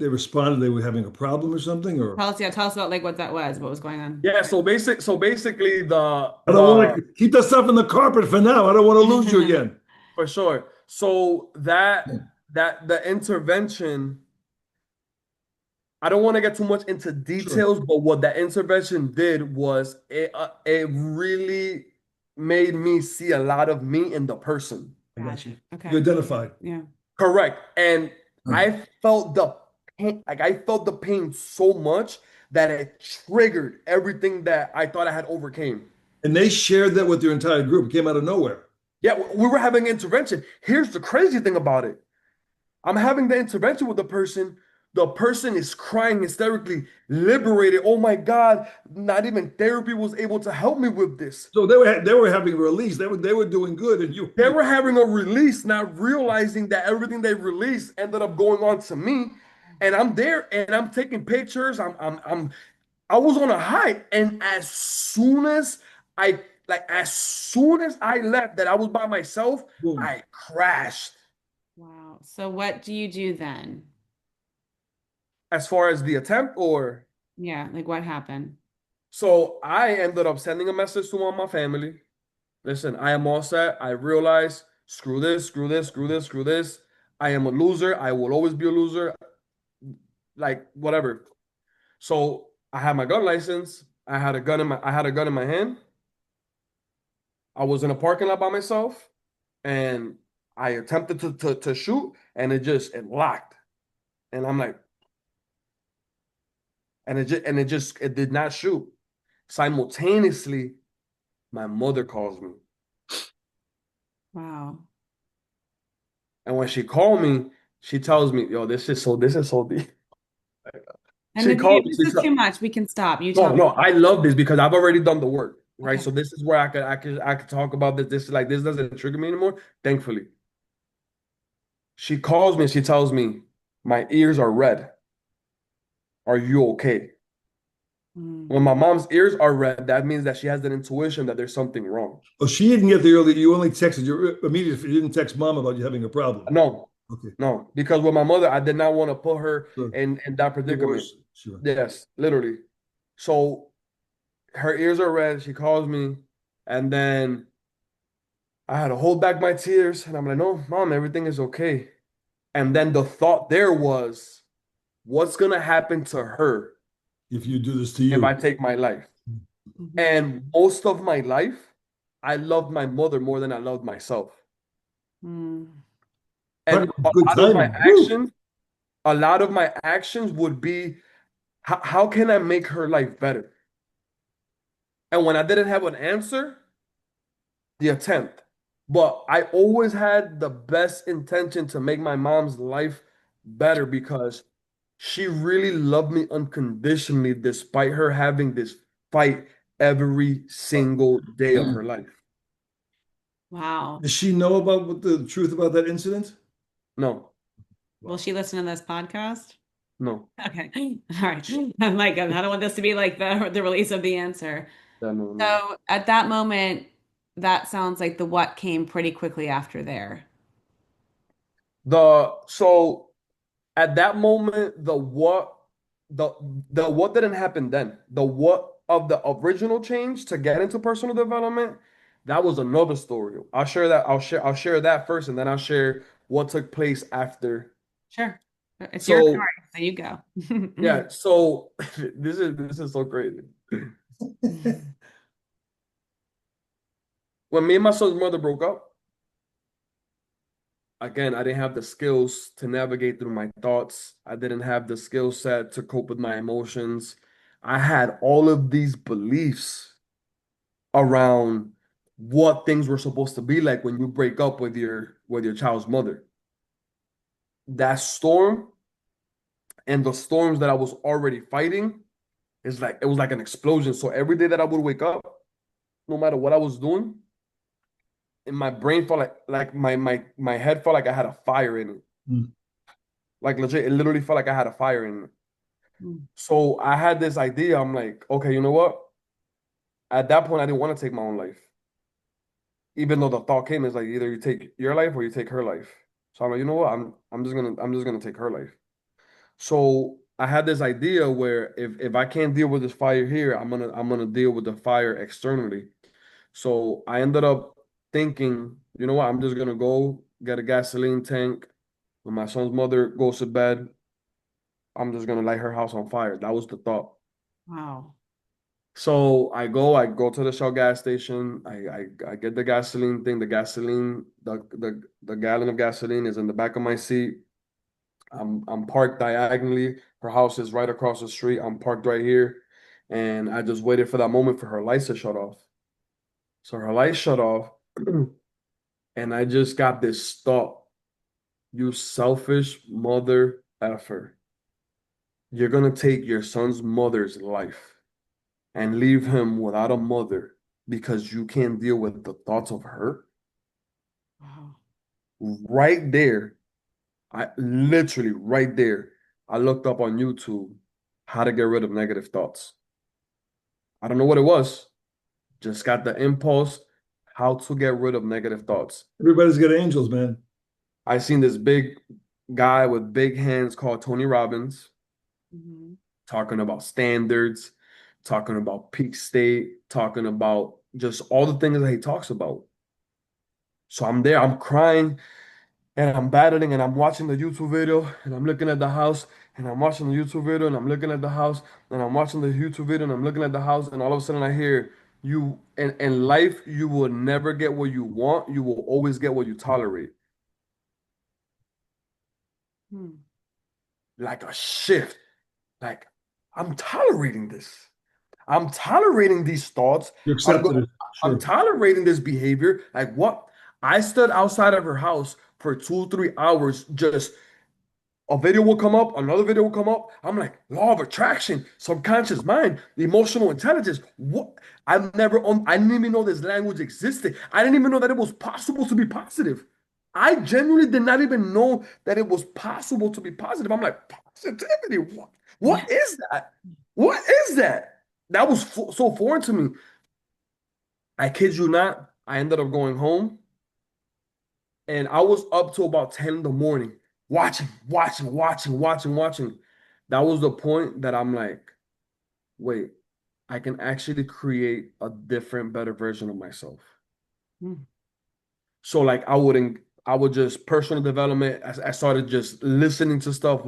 Speaker 2: responded they were having a problem or something? Or
Speaker 1: Tell us about like what that was, what was going on.
Speaker 3: Yeah, so basically the
Speaker 2: I don't want
Speaker 3: the
Speaker 2: to keep that stuff in the carpet for now. I don't want to lose you again.
Speaker 3: for sure. So that the intervention, I don't want to get too much into
Speaker 2: Sure.
Speaker 3: details, but what that intervention did was it really made me see a lot of me in the person.
Speaker 2: I
Speaker 1: Got
Speaker 2: got
Speaker 1: it.
Speaker 2: you. You
Speaker 1: Okay.
Speaker 2: identified.
Speaker 1: Yeah.
Speaker 3: Correct. And
Speaker 2: Hmm.
Speaker 3: I felt the pain, like I felt the pain so much that it triggered everything that I thought I had overcame.
Speaker 2: And they shared that with their entire group. It came out of nowhere.
Speaker 3: Yeah, we were having intervention. Here's the crazy thing about it. I'm having the intervention with the person. The person is crying hysterically, liberated. Oh my God, not even therapy was able to help me with this.
Speaker 2: So they were having a release. They were doing good, and
Speaker 3: They
Speaker 2: you
Speaker 3: were having a release, not realizing that everything they released ended up going on to me. And I'm there and I'm taking pictures. I was on a high. And as soon as I like as soon as I left, that I was by myself,
Speaker 2: Boom.
Speaker 3: I crashed.
Speaker 1: Wow. So what do you do then?
Speaker 3: As far as the attempt, or
Speaker 1: Yeah, like what happened?
Speaker 3: so I ended up sending a message to all my family. Listen, I am all set. I realize screw this, screw this, screw this, screw this. I am a loser. I will always be a loser. Like whatever. So I had my gun license. I had a gun in my hand. I was in a parking lot by myself, and I attempted to shoot, and it locked. And I'm like, it did not shoot. Simultaneously, my mother calls me.
Speaker 1: Wow.
Speaker 3: And when she called me, she tells me, yo, this is so deep.
Speaker 1: And
Speaker 3: She
Speaker 1: if you,
Speaker 3: called me.
Speaker 1: this is too much, we can stop. You tell
Speaker 3: No,
Speaker 1: me.
Speaker 3: no, I love this because I've already done the work, right?
Speaker 1: Okay.
Speaker 3: So this is where I could talk about this. This is like this doesn't trigger me anymore, thankfully. She calls me, she tells me, my ears are red. Are you okay?
Speaker 1: Mm.
Speaker 3: When my mom's ears are red, that means that she has an intuition that there's something wrong.
Speaker 2: Oh, she didn't get the early. You only texted your immediate. You didn't text mom about you having a problem.
Speaker 3: No,
Speaker 2: Okay,
Speaker 3: no, because with my mother, I did not want to put her
Speaker 2: so
Speaker 3: in that
Speaker 2: the
Speaker 3: predicament.
Speaker 2: worst. Sure.
Speaker 3: Yes, literally. So her ears are red. She calls me, and then I had to hold back my tears, and I'm like, "No, mom, everything is okay." And then the thought there was, "What's gonna happen to her
Speaker 2: If you do this to
Speaker 3: if
Speaker 2: you,
Speaker 3: I take my life?"
Speaker 1: Mhm.
Speaker 3: And most of my life, I loved my mother more than I loved myself.
Speaker 1: Mm.
Speaker 2: talk
Speaker 3: And
Speaker 2: about good timing. Woo!
Speaker 3: a lot of my actions would be, how can I make her life better? And when I didn't have an answer, the attempt. But I always had the best intention to make my mom's life better because she really loved me unconditionally, despite her having this fight every single day of her life.
Speaker 1: Wow.
Speaker 2: Does she know about what the truth about that incident?
Speaker 3: No,
Speaker 1: Will
Speaker 2: Wow.
Speaker 1: she listen to this podcast?
Speaker 3: no,
Speaker 1: Okay. All right. I'm like, I don't want this to be like the release of the answer.
Speaker 3: no, no, no.
Speaker 1: So at that moment, that sounds like the what came pretty quickly after there.
Speaker 3: So at that moment, the the what didn't happen then. The what of the original change to get into personal development, that was another story. I'll share that first, and then I'll share what took place after.
Speaker 1: Sure. It's your story,
Speaker 3: So
Speaker 1: so you go.
Speaker 3: yeah, so this is so crazy. When me and my son's mother broke up, again, I didn't have the skills to navigate through my thoughts. I didn't have the skill set to cope with my emotions. I had all of these beliefs around what things were supposed to be like when you break up with your child's mother. That storm and the storms that I was already fighting is like it was like an explosion. So every day that I would wake up, no matter what I was doing, and my brain felt like my head felt like I had a fire in it.
Speaker 2: Mm.
Speaker 3: Like legit, it literally felt like I had a fire in it. So I had this idea. I'm like, okay, you know what? At that point, I didn't want to take my own life. Even though the thought came, it's like either you take your life or you take her life. So I'm like, you know what? I'm just gonna take her life. So I had this idea where if I can't deal with this fire here, I'm gonna deal with the fire externally. So I ended up thinking, you know what? I'm just gonna go get a gasoline tank. When my son's mother goes to bed, I'm just gonna light her house on fire. That was the thought.
Speaker 1: Wow.
Speaker 3: So I go to the Shell gas station. I get the gasoline thing. The gallon of gasoline is in the back of my seat. I'm parked diagonally. Her house is right across the street. I'm parked right here, and I just waited for that moment for her lights to shut off. So her lights shut off, and I just got this thought: you selfish mother effer. You're gonna take your son's mother's life and leave him without a mother because you can't deal with the thoughts of her.
Speaker 1: Wow.
Speaker 3: Right there, I literally right there, I looked up on YouTube how to get rid of negative thoughts. I don't know what it was. just got the impulse how to get rid of negative thoughts.
Speaker 2: Everybody's got angels, man.
Speaker 3: I seen this big guy with big hands called Tony Robbins
Speaker 1: Mhm.
Speaker 3: talking about standards, talking about peak state, talking about just all the things that he talks about. So I'm there, I'm crying and I'm battling and I'm watching the YouTube video and I'm looking at the house and I'm watching the YouTube video and I'm looking at the house and I'm watching the YouTube video and I'm looking at the house and all of a sudden I hear you in life you will never get what you want, you will always get what you tolerate.
Speaker 1: Hmm.
Speaker 3: Like a shift. Like I'm tolerating this. I'm tolerating these thoughts.
Speaker 2: You
Speaker 3: I'm
Speaker 2: accepted
Speaker 3: go-
Speaker 2: it.
Speaker 3: I'm
Speaker 2: Sure.
Speaker 3: tolerating this behavior. Like what? I stood outside of her house for 2, 3 hours. Just a video will come up, another video will come up. I'm like, law of attraction, subconscious mind, emotional intelligence. What? I didn't even know this language existed. I didn't even know that it was possible to be positive. I genuinely did not even know that it was possible to be positive. I'm like, positivity. What?
Speaker 1: Yeah.
Speaker 3: What is that? What is that? That was so foreign to me. I kid you not. I ended up going home and I was up to about 10 in the morning, watching. That was the point that I'm like, wait, I can actually create a different, better version of myself.
Speaker 1: Hmm.
Speaker 3: So like I would just personal development. I started just listening to stuff.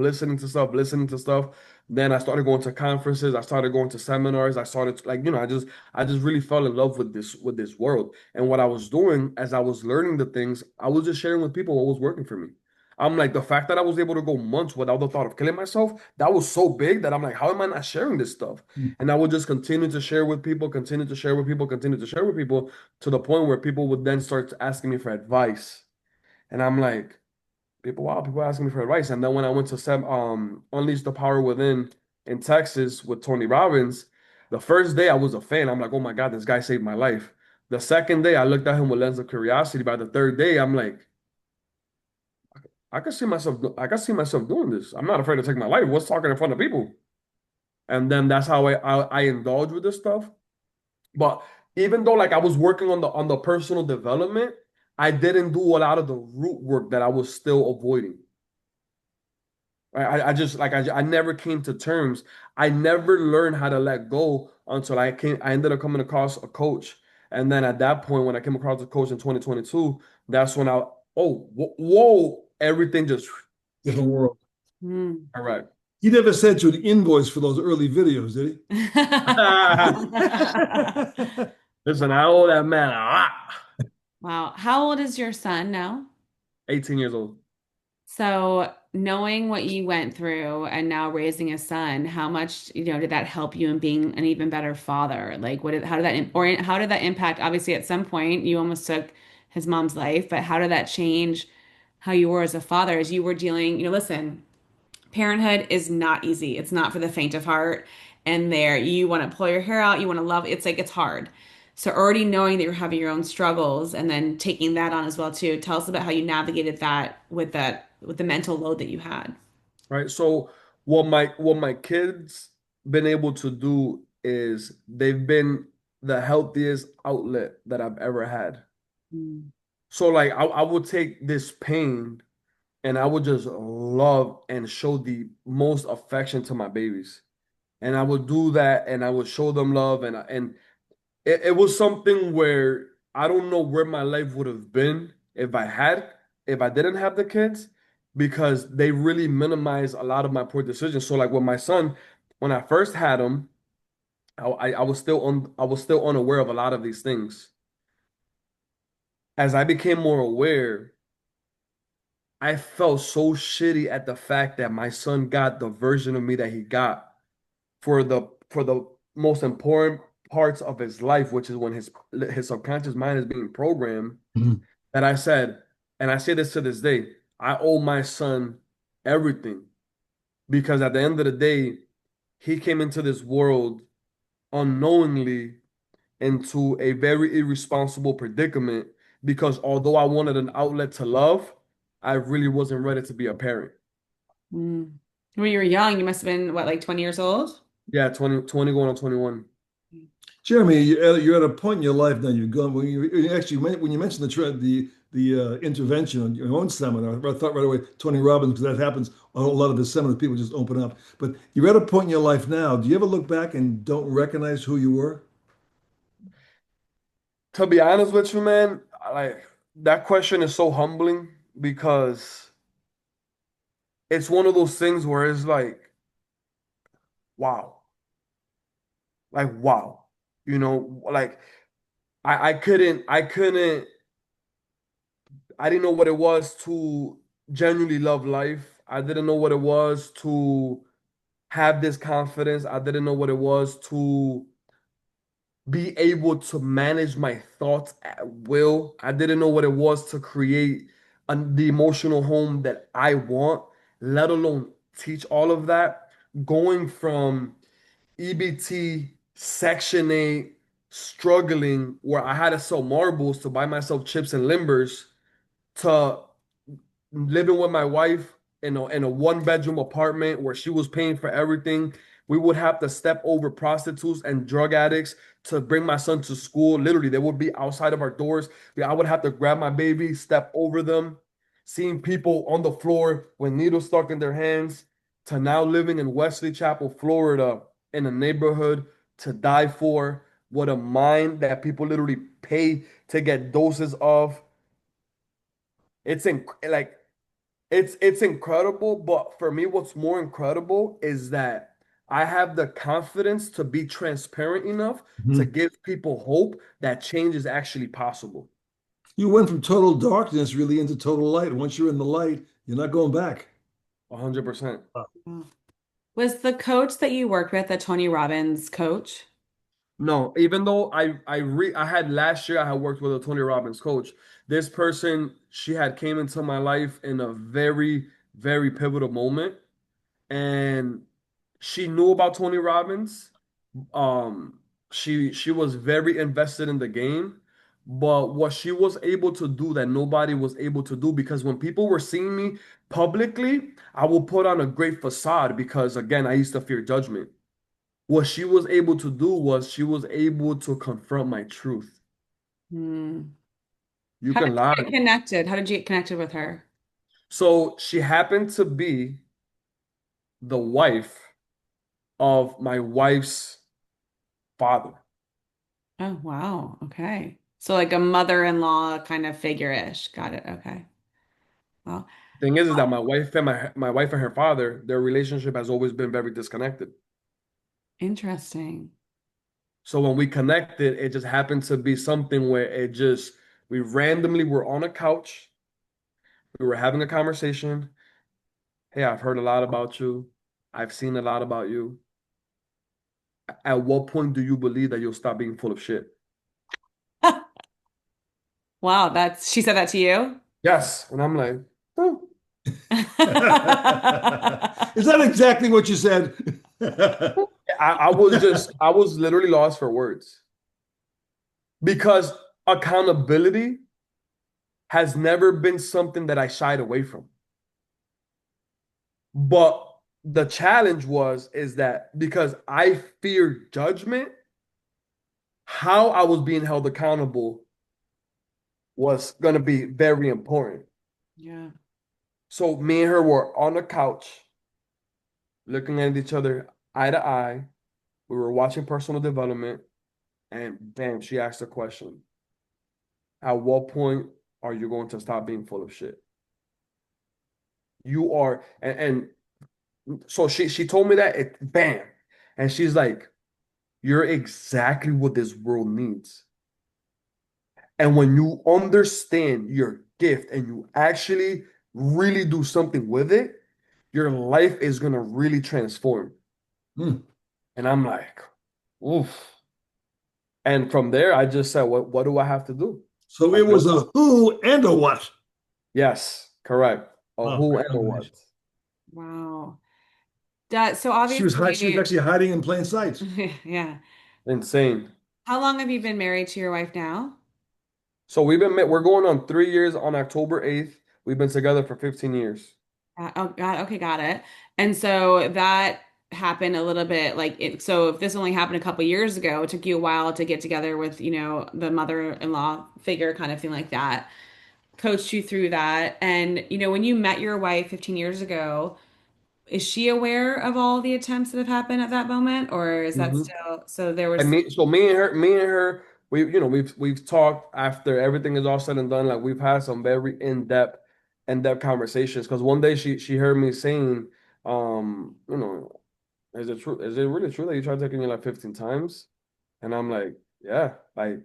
Speaker 3: Then I started going to conferences. I started going to seminars. I started like, I just really fell in love with this world. And what I was doing as I was learning the things, I was just sharing with people what was working for me. I'm like, the fact that I was able to go months without the thought of killing myself, that was so big that I'm like, how am I not sharing this stuff? And I would just continue to share with people, continue to share with people, continue to share with people to the point where people would then start asking me for advice. And I'm like, people asking me for advice. And then when I went to Unleash the Power Within in Texas with Tony Robbins, the first day I was a fan. I'm like, oh my God, this guy saved my life. The second day I looked at him with lens of curiosity. By the third day, I'm like, I can see myself doing this. I'm not afraid to take my life. What's talking in front of people? And then that's how I indulge with this stuff. But even though like I was working on the personal development, I didn't do a lot of the root work that I was still avoiding. I just like I never came to terms. I never learned how to let go until I ended up coming across a coach. And then at that point, when I came across a coach in 2022, that's when whoa, everything just
Speaker 2: Different world.
Speaker 1: Hmm.
Speaker 3: all right.
Speaker 2: He never sent you an invoice for those early videos, did he?
Speaker 3: Listen, I owe that man a lot.
Speaker 1: Wow. How old is your son now?
Speaker 3: 18 years old.
Speaker 1: So, knowing what you went through and now raising a son, how much, did that help you in being an even better father? Like, how did or how did that impact? Obviously, at some point, you almost took his mom's life, but how did that change how you were as a father as you were dealing, listen, parenthood is not easy. It's not for the faint of heart. And there, you want to pull your hair out, you want to love, it's like it's hard. So already knowing that you're having your own struggles and then taking that on as well too. Tell us about how you navigated that with the mental load that you had.
Speaker 3: Right. So what my kids been able to do is they've been the healthiest outlet that I've ever had.
Speaker 1: Mm.
Speaker 3: So like I would take this pain and I would just love and show the most affection to my babies. And I would do that and I would show them love and it was something where I don't know where my life would have been if I didn't have the kids because they really minimize a lot of my poor decisions. So like with my son, when I first had him, I was still unaware of a lot of these things. As I became more aware, I felt so shitty at the fact that my son got the version of me that he got for the most important parts of his life, which is when his subconscious mind is being programmed,
Speaker 2: Mhm.
Speaker 3: that I said, and I say this to this day, I owe my son everything because at the end of the day, he came into this world unknowingly into a very irresponsible predicament because although I wanted an outlet to love, I really wasn't ready to be a parent.
Speaker 1: Mm. When you were young, you must have been what, like 20 years old?
Speaker 3: Yeah, 20 going on 21.
Speaker 2: Jeremy, you're at a point in your life now. You've gone when you mentioned the intervention on your own seminar. I thought right away Tony Robbins, because that happens on a lot of his seminars. People just open up. But you're at a point in your life now. Do you ever look back and don't recognize who you were?
Speaker 3: To be honest with you, man, like that question is so humbling because it's one of those things where it's wow, wow, like I didn't know what it was to genuinely love life. I didn't know what it was to have this confidence. I didn't know what it was to be able to manage my thoughts at will. I didn't know what it was to create the emotional home that I want, let alone teach all of that. Going from EBT, Section 8, struggling where I had to sell marbles to buy myself chips and limbers to living with my wife in a one bedroom apartment where she was paying for everything. We would have to step over prostitutes and drug addicts to bring my son to school. Literally, they would be outside of our doors. I would have to grab my baby, step over them, seeing people on the floor with needles stuck in their hands, to now living in Wesley Chapel, Florida, in a neighborhood to die for, with a mind that people literally pay to get doses of. It's like it's incredible, but for me, what's more incredible is that I have the confidence to be transparent enough to
Speaker 2: Mhm.
Speaker 3: give people hope that change is actually possible.
Speaker 2: You went from total darkness really into total light. Once you're in the light, you're not going back.
Speaker 3: 100%.
Speaker 1: Oh. Was the coach that you worked with a Tony Robbins coach?
Speaker 3: No, even though I had last year I had worked with a Tony Robbins coach. This person, she had came into my life in a very, very pivotal moment, and she knew about Tony Robbins. Um, she was very invested in the game, but what she was able to do that nobody was able to do, because when people were seeing me publicly, I will put on a great facade because again, I used to fear judgment. What she was able to do was she was able to confront my truth.
Speaker 1: Hmm.
Speaker 3: You
Speaker 1: How did
Speaker 3: can lie.
Speaker 1: you get connected? How did you get connected with her?
Speaker 3: So she happened to be the wife of my wife's father.
Speaker 1: Oh, wow. Okay. So like a mother-in-law kind of figure-ish. Got it. Okay. Well,
Speaker 3: Thing is that my wife and her father, their relationship has always been very disconnected.
Speaker 1: interesting.
Speaker 3: So when we connected, it just happened to be something where we randomly were on a couch, we were having a conversation. Hey, I've heard a lot about you. I've seen a lot about you. At what point do you believe that you'll stop being full of shit?
Speaker 1: Wow, that's she said that to you?
Speaker 3: Yes. And I'm like, oh.
Speaker 2: Is that exactly what you said?
Speaker 3: I was literally lost for words because accountability has never been something that I shied away from. But the challenge is that because I feared judgment, how I was being held accountable was going to be very important.
Speaker 1: Yeah.
Speaker 3: So me and her were on the couch, looking at each other eye to eye. We were watching personal development, and bam, she asked a question. At what point are you going to stop being full of shit? You are, and so she told me that bam, and she's like, "You're exactly what this world needs." And when you understand your gift and you actually really do something with it, your life is gonna really transform.
Speaker 2: Hmm.
Speaker 3: And I'm like, oof. And from there, I just said, what do I have to do?
Speaker 2: So
Speaker 3: Like,
Speaker 2: it was a who and a what.
Speaker 3: yes, correct. A
Speaker 2: Oh,
Speaker 3: who
Speaker 2: great
Speaker 3: and a what.
Speaker 2: combination.
Speaker 1: Wow. That so
Speaker 2: She was
Speaker 1: obviously,
Speaker 2: actually hiding in plain sight.
Speaker 1: yeah.
Speaker 3: Insane.
Speaker 1: How long have you been married to your wife now?
Speaker 3: So we're going on 3 years on October 8th. We've been together for 15 years.
Speaker 1: Oh God, okay, got it. And so that happen a little bit like it, so if this only happened a couple years ago, it took you a while to get together with, the mother-in-law figure kind of thing like that, coached you through that. And, when you met your wife 15 years ago, is she aware of all the attempts that have happened at that moment, or is that
Speaker 3: Mhm.
Speaker 1: still, so there
Speaker 3: And
Speaker 1: was,
Speaker 3: me and her, we've talked after everything is all said and done. Like we've had some very in-depth conversations. Because one day she heard me saying, you know, is it true? Is it really true that you tried taking me like 15 times? And I'm like, yeah, like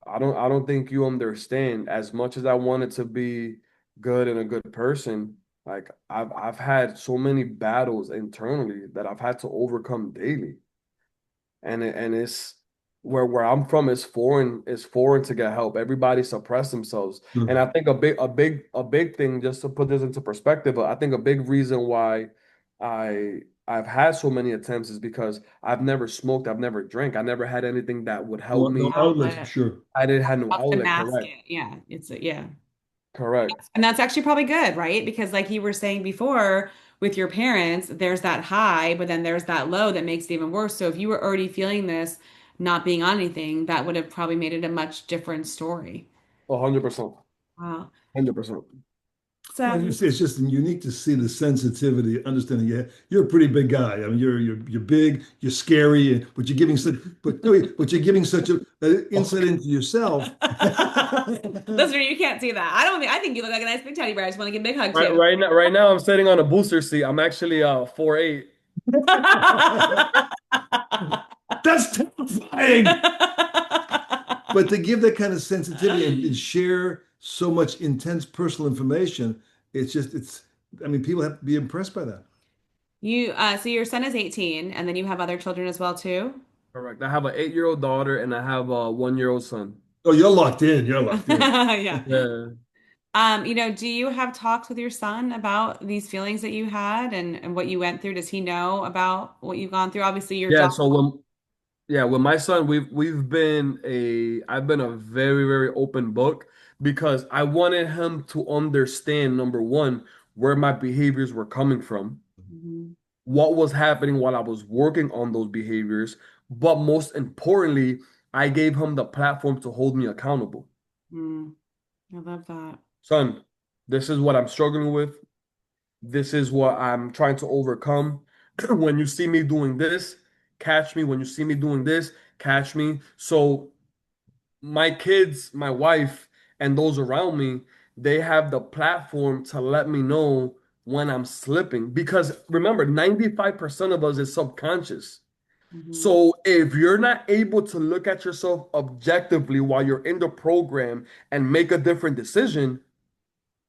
Speaker 3: I don't think you understand. As much as I wanted to be good and a good person, like I've had so many battles internally that I've had to overcome daily. And it's where I'm from is foreign to get help. Everybody suppress themselves. And
Speaker 2: Mhm.
Speaker 3: I think a big thing, just to put this into perspective, I think a big reason why I've had so many attempts is because I've never smoked, I've never drank, I never had anything that would help
Speaker 2: No,
Speaker 3: me.
Speaker 2: no outlets for
Speaker 1: outlet,
Speaker 2: sure.
Speaker 3: I didn't have no
Speaker 1: to
Speaker 3: outlet,
Speaker 1: mask
Speaker 3: correct.
Speaker 1: it. Yeah, yeah.
Speaker 3: Correct.
Speaker 1: And that's actually probably good, right? Because like you were saying before, with your parents, there's that high, but then there's that low that makes it even worse. So if you were already feeling this, not being on anything, that would have probably made it a much different story.
Speaker 3: 100%.
Speaker 1: Wow.
Speaker 3: 100%.
Speaker 2: Well,
Speaker 1: So,
Speaker 2: it's just unique to see the sensitivity, understanding. Yeah, you're a pretty big guy. I mean, you're big, you're scary, but you're giving such, but no, but you're giving such a insight into yourself.
Speaker 1: listener, you can't see that. I think you look like a nice big teddy bear. I just want to give a big hug
Speaker 3: Right,
Speaker 1: to
Speaker 3: right now I'm sitting on a booster seat. I'm actually 4'8".
Speaker 2: That's terrifying. But to give that kind of sensitivity and share so much intense personal information, I mean, people have to be impressed by that.
Speaker 1: So your son is 18, and then you have other children as well too?
Speaker 3: Correct. I have an 8-year-old daughter and I have a 1-year-old son.
Speaker 2: Oh, you're locked in. You're locked in.
Speaker 1: Yeah.
Speaker 3: Yeah.
Speaker 1: Do you have talks with your son about these feelings that you had and what you went through? Does he know about what you've gone through? Obviously, your
Speaker 3: Yeah.
Speaker 1: job.
Speaker 3: So with my son, I've been a very, very open book because I wanted him to understand, number one, where my behaviors were coming from,
Speaker 1: Mhm.
Speaker 3: what was happening while I was working on those behaviors, but most importantly, I gave him the platform to hold me accountable.
Speaker 1: Mm, I love that.
Speaker 3: Son, this is what I'm struggling with. This is what I'm trying to overcome. When you see me doing this, catch me. When you see me doing this, catch me. So my kids, my wife, and those around me, they have the platform to let me know when I'm slipping. Because remember, 95% of us is subconscious.
Speaker 1: Hmm.
Speaker 3: So if you're not able to look at yourself objectively while you're in the program and make a different decision,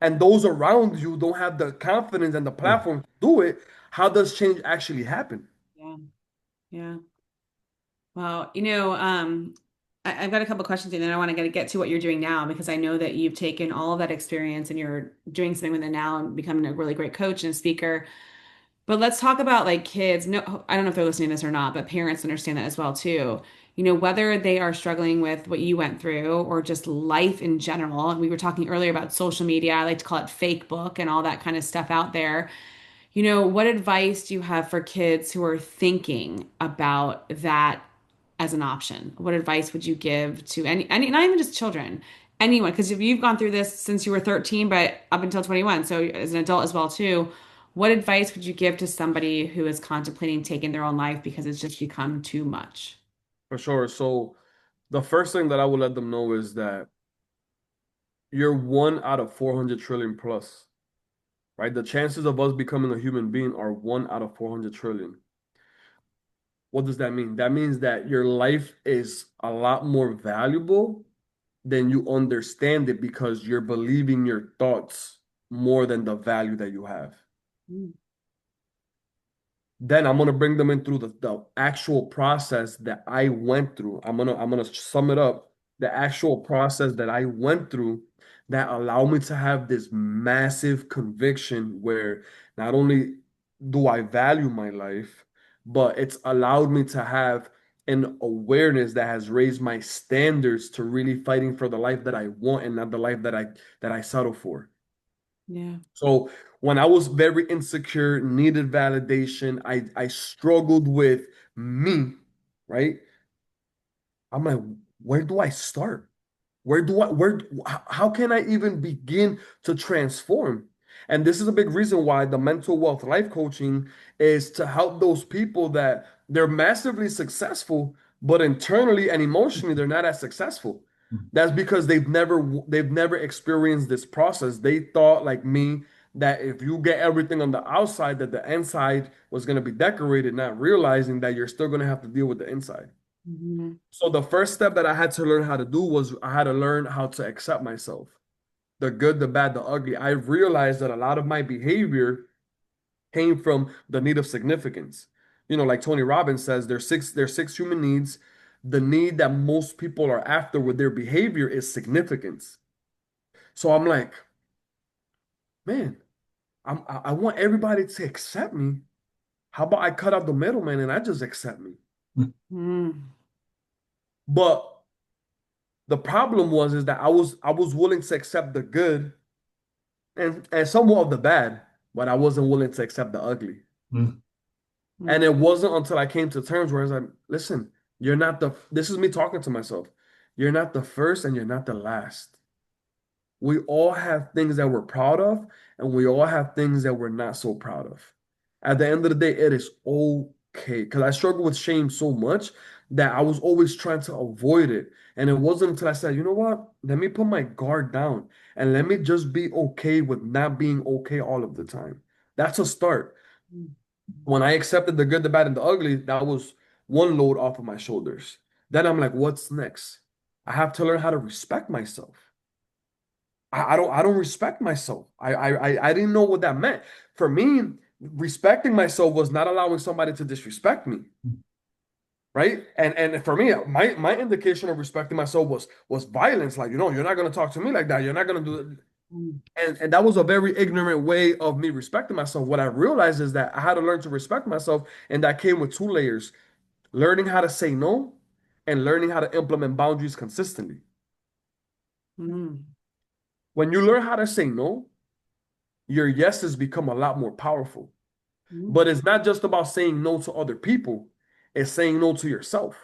Speaker 3: and those around you don't have the confidence and the
Speaker 2: Yeah.
Speaker 3: platform to do it, how does change actually happen?
Speaker 1: Yeah, yeah. Well, I've got a couple questions and then I want to get to what you're doing now because I know that you've taken all of that experience and you're doing something with it now and becoming a really great coach and speaker. But let's talk about like kids. No, I don't know if they're listening to this or not, but parents understand that as well too. Whether they are struggling with what you went through or just life in general. And we were talking earlier about social media. I like to call it fake book and all that kind of stuff out there. What advice do you have for kids who are thinking about that as an option? What advice would you give to any not even just children, anyone? Because if you've gone through this since you were 13, but up until 21, so as an adult as well too, what advice would you give to somebody who is contemplating taking their own life because it's just become too much?
Speaker 3: For sure. So the first thing that I would let them know is that you're 1 out of 400 trillion plus, right? The chances of us becoming a human being are 1 out of 400 trillion. What does that mean? That means that your life is a lot more valuable than you understand it because you're believing your thoughts more than the value that you have.
Speaker 1: Mm.
Speaker 3: Then I'm gonna bring them in through the actual process that I went through. I'm gonna sum it up. The actual process that I went through that allowed me to have this massive conviction where not only do I value my life, but it's allowed me to have an awareness that has raised my standards to really fighting for the life that I want and not the life that I settle for.
Speaker 1: Yeah.
Speaker 3: So when I was very insecure, needed validation, I struggled with me, right? I'm like, where do I start? How can I even begin to transform? And this is a big reason why the mental wealth life coaching is to help those people that they're massively successful, but internally and emotionally, they're not as successful. That's because they've never experienced this process. They thought like me that if you get everything on the outside, that the inside was going to be decorated, not realizing that you're still going to have to deal with the inside.
Speaker 1: Mhm.
Speaker 3: So the first step that I had to learn how to do was I had to learn how to accept myself, the good, the bad, the ugly. I realized that a lot of my behavior came from the need of significance. Like Tony Robbins says, there's six human needs. The need that most people are after with their behavior is significance. So I'm like, man, I want everybody to accept me. How about I cut out the middleman and I just accept me?
Speaker 1: Mm.
Speaker 3: But the problem was is that I was willing to accept the good and somewhat of the bad, but I wasn't willing to accept the ugly.
Speaker 2: Mm.
Speaker 3: And
Speaker 1: Mm.
Speaker 3: it wasn't until I came to terms where I was like, listen, this is me talking to myself. You're not the first and you're not the last. We all have things that we're proud of, and we all have things that we're not so proud of. At the end of the day, it is okay. Because I struggle with shame so much that I was always trying to avoid it. And it wasn't until I said, you know what? Let me put my guard down and let me just be okay with not being okay all of the time. That's a start.
Speaker 1: Mm.
Speaker 3: When I accepted the good, the bad, and the ugly, that was one load off of my shoulders. Then I'm like, what's next? I have to learn how to respect myself. I don't respect myself. I didn't know what that meant. For me, respecting myself was not allowing somebody to disrespect me, right? And for me, my indication of respecting myself was violence. Like, you're not gonna talk to me like that. You're not gonna do it.
Speaker 1: Mm.
Speaker 3: And that was a very ignorant way of me respecting myself. What I realized is that I had to learn to respect myself, and that came with two layers: learning how to say no and learning how to implement boundaries consistently.
Speaker 1: Mm.
Speaker 3: When you learn how to say no, your yeses become a lot more powerful.
Speaker 1: Mm.
Speaker 3: But it's not just about saying no to other people, it's saying no to yourself.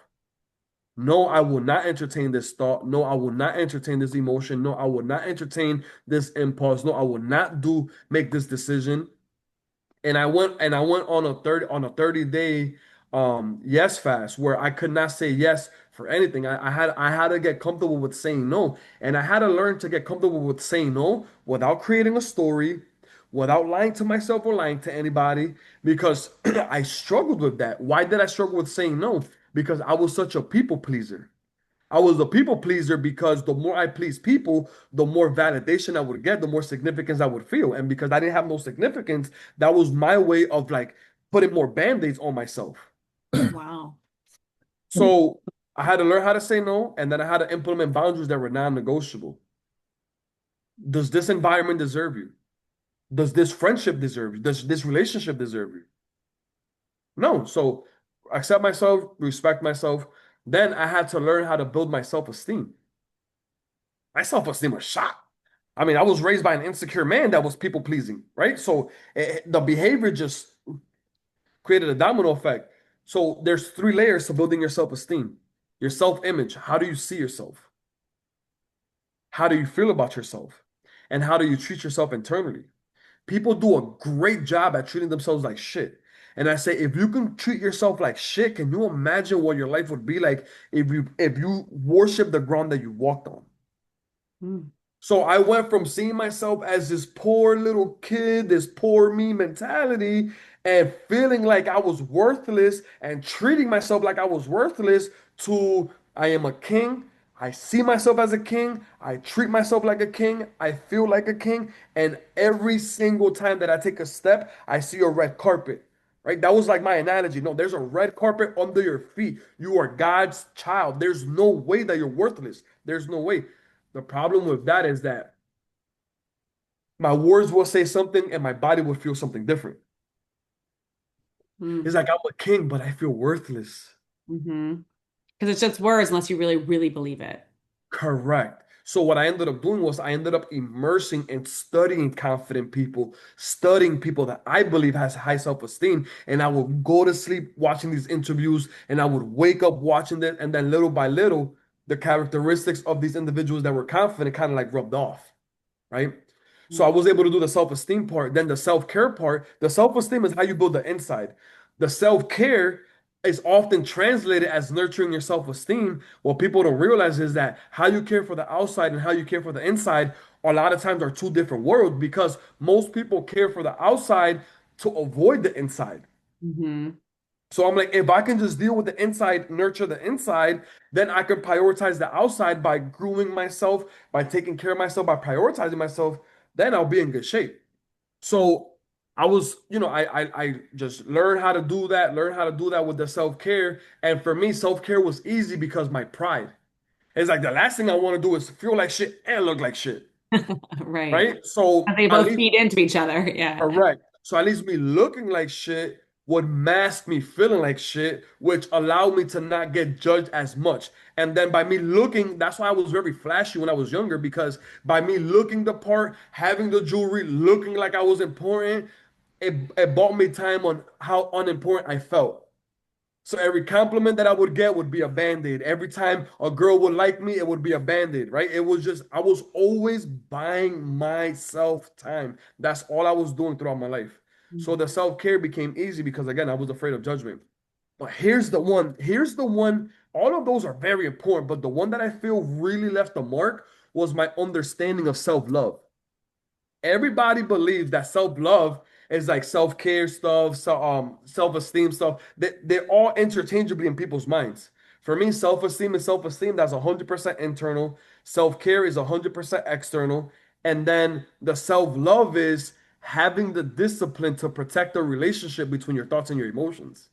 Speaker 3: No, I will not entertain this thought. No, I will not entertain this emotion. No, I will not entertain this impulse. No, I will not make this decision. And I went on a 30-day yes fast where I could not say yes for anything. I had to get comfortable with saying no. And I had to learn to get comfortable with saying no without creating a story, without lying to myself or lying to anybody, because I struggled with that. Why did I struggle with saying no? Because I was such a people pleaser. I was a people pleaser because the more I pleased people, the more validation I would get, the more significance I would feel. And because I didn't have no significance, that was my way of like putting more band-aids on myself.
Speaker 1: Wow.
Speaker 3: So I had to learn how to say no, and then I had to implement boundaries that were non-negotiable. Does this environment deserve you? Does this friendship deserve you? Does this relationship deserve you? No. So accept myself, respect myself. Then I had to learn how to build my self-esteem. My self-esteem was shot. I mean, I was raised by an insecure man that was people pleasing, right? So the behavior just created a domino effect. So there's three layers to building your self-esteem. Your self-image. How do you see yourself? How do you feel about yourself? And how do you treat yourself internally? People do a great job at treating themselves like shit. And I say, if you can treat yourself like shit, can you imagine what your life would be like if you worship the ground that you walked on?
Speaker 1: Mm.
Speaker 3: So I went from seeing myself as this poor little kid, this poor me mentality, and feeling like I was worthless and treating myself like I was worthless to I am a king. I see myself as a king. I treat myself like a king. I feel like a king. And every single time that I take a step, I see a red carpet. Right? That was like my analogy. No, there's a red carpet under your feet. You are God's child. There's no way that you're worthless. There's no way. The problem with that is that my words will say something and my body will feel something different.
Speaker 1: Mm.
Speaker 3: It's like I'm a king, but I feel worthless.
Speaker 1: Mm-hmm. Because it's just words unless you really, really believe it.
Speaker 3: Correct. So what I ended up doing was I ended up immersing and studying confident people, studying people that I believe has high self-esteem. And I would go to sleep watching these interviews and I would wake up watching it. And then little by little, the characteristics of these individuals that were confident kind of like rubbed off, right? So I was able to do the self-esteem part. Then the self-care part, the self-esteem is how you build the inside. The self-care is often translated as nurturing your self-esteem. What people don't realize is that how you care for the outside and how you care for the inside a lot of times are two different worlds because most people care for the outside to avoid the inside.
Speaker 1: Hmm.
Speaker 3: So I'm like, if I can just deal with the inside, nurture the inside, then I can prioritize the outside by grooming myself, by taking care of myself, by prioritizing myself, then I'll be in good shape. So I was, I just learned how to do that, learn how to do that with the self-care. And for me, self-care was easy because my pride. It's like the last thing I want to do is feel like shit and look like shit.
Speaker 1: Right.
Speaker 3: Right? So
Speaker 1: They
Speaker 3: at
Speaker 1: both
Speaker 3: least
Speaker 1: feed into each other. Yeah.
Speaker 3: correct. So at least me looking like shit would mask me feeling like shit, which allowed me to not get judged as much. And then by me looking, that's why I was very flashy when I was younger, because by me looking the part, having the jewelry, looking like I was important, it bought me time on how unimportant I felt. So every compliment that I would get would be a band-aid. Every time a girl would like me, it would be a band-aid, right? It was just, I was always buying myself time. That's all I was doing throughout my life. So the self-care became easy because again, I was afraid of judgment. But here's the one, all of those are very important, but the one that I feel really left the mark was my understanding of self-love. Everybody believes that self-love is like self-care stuff, self-esteem stuff. They're all interchangeably in people's minds. For me, self-esteem is self-esteem. That's 100% internal. Self-care is 100% external. And then the self-love is having the discipline to protect the relationship between your thoughts and your emotions.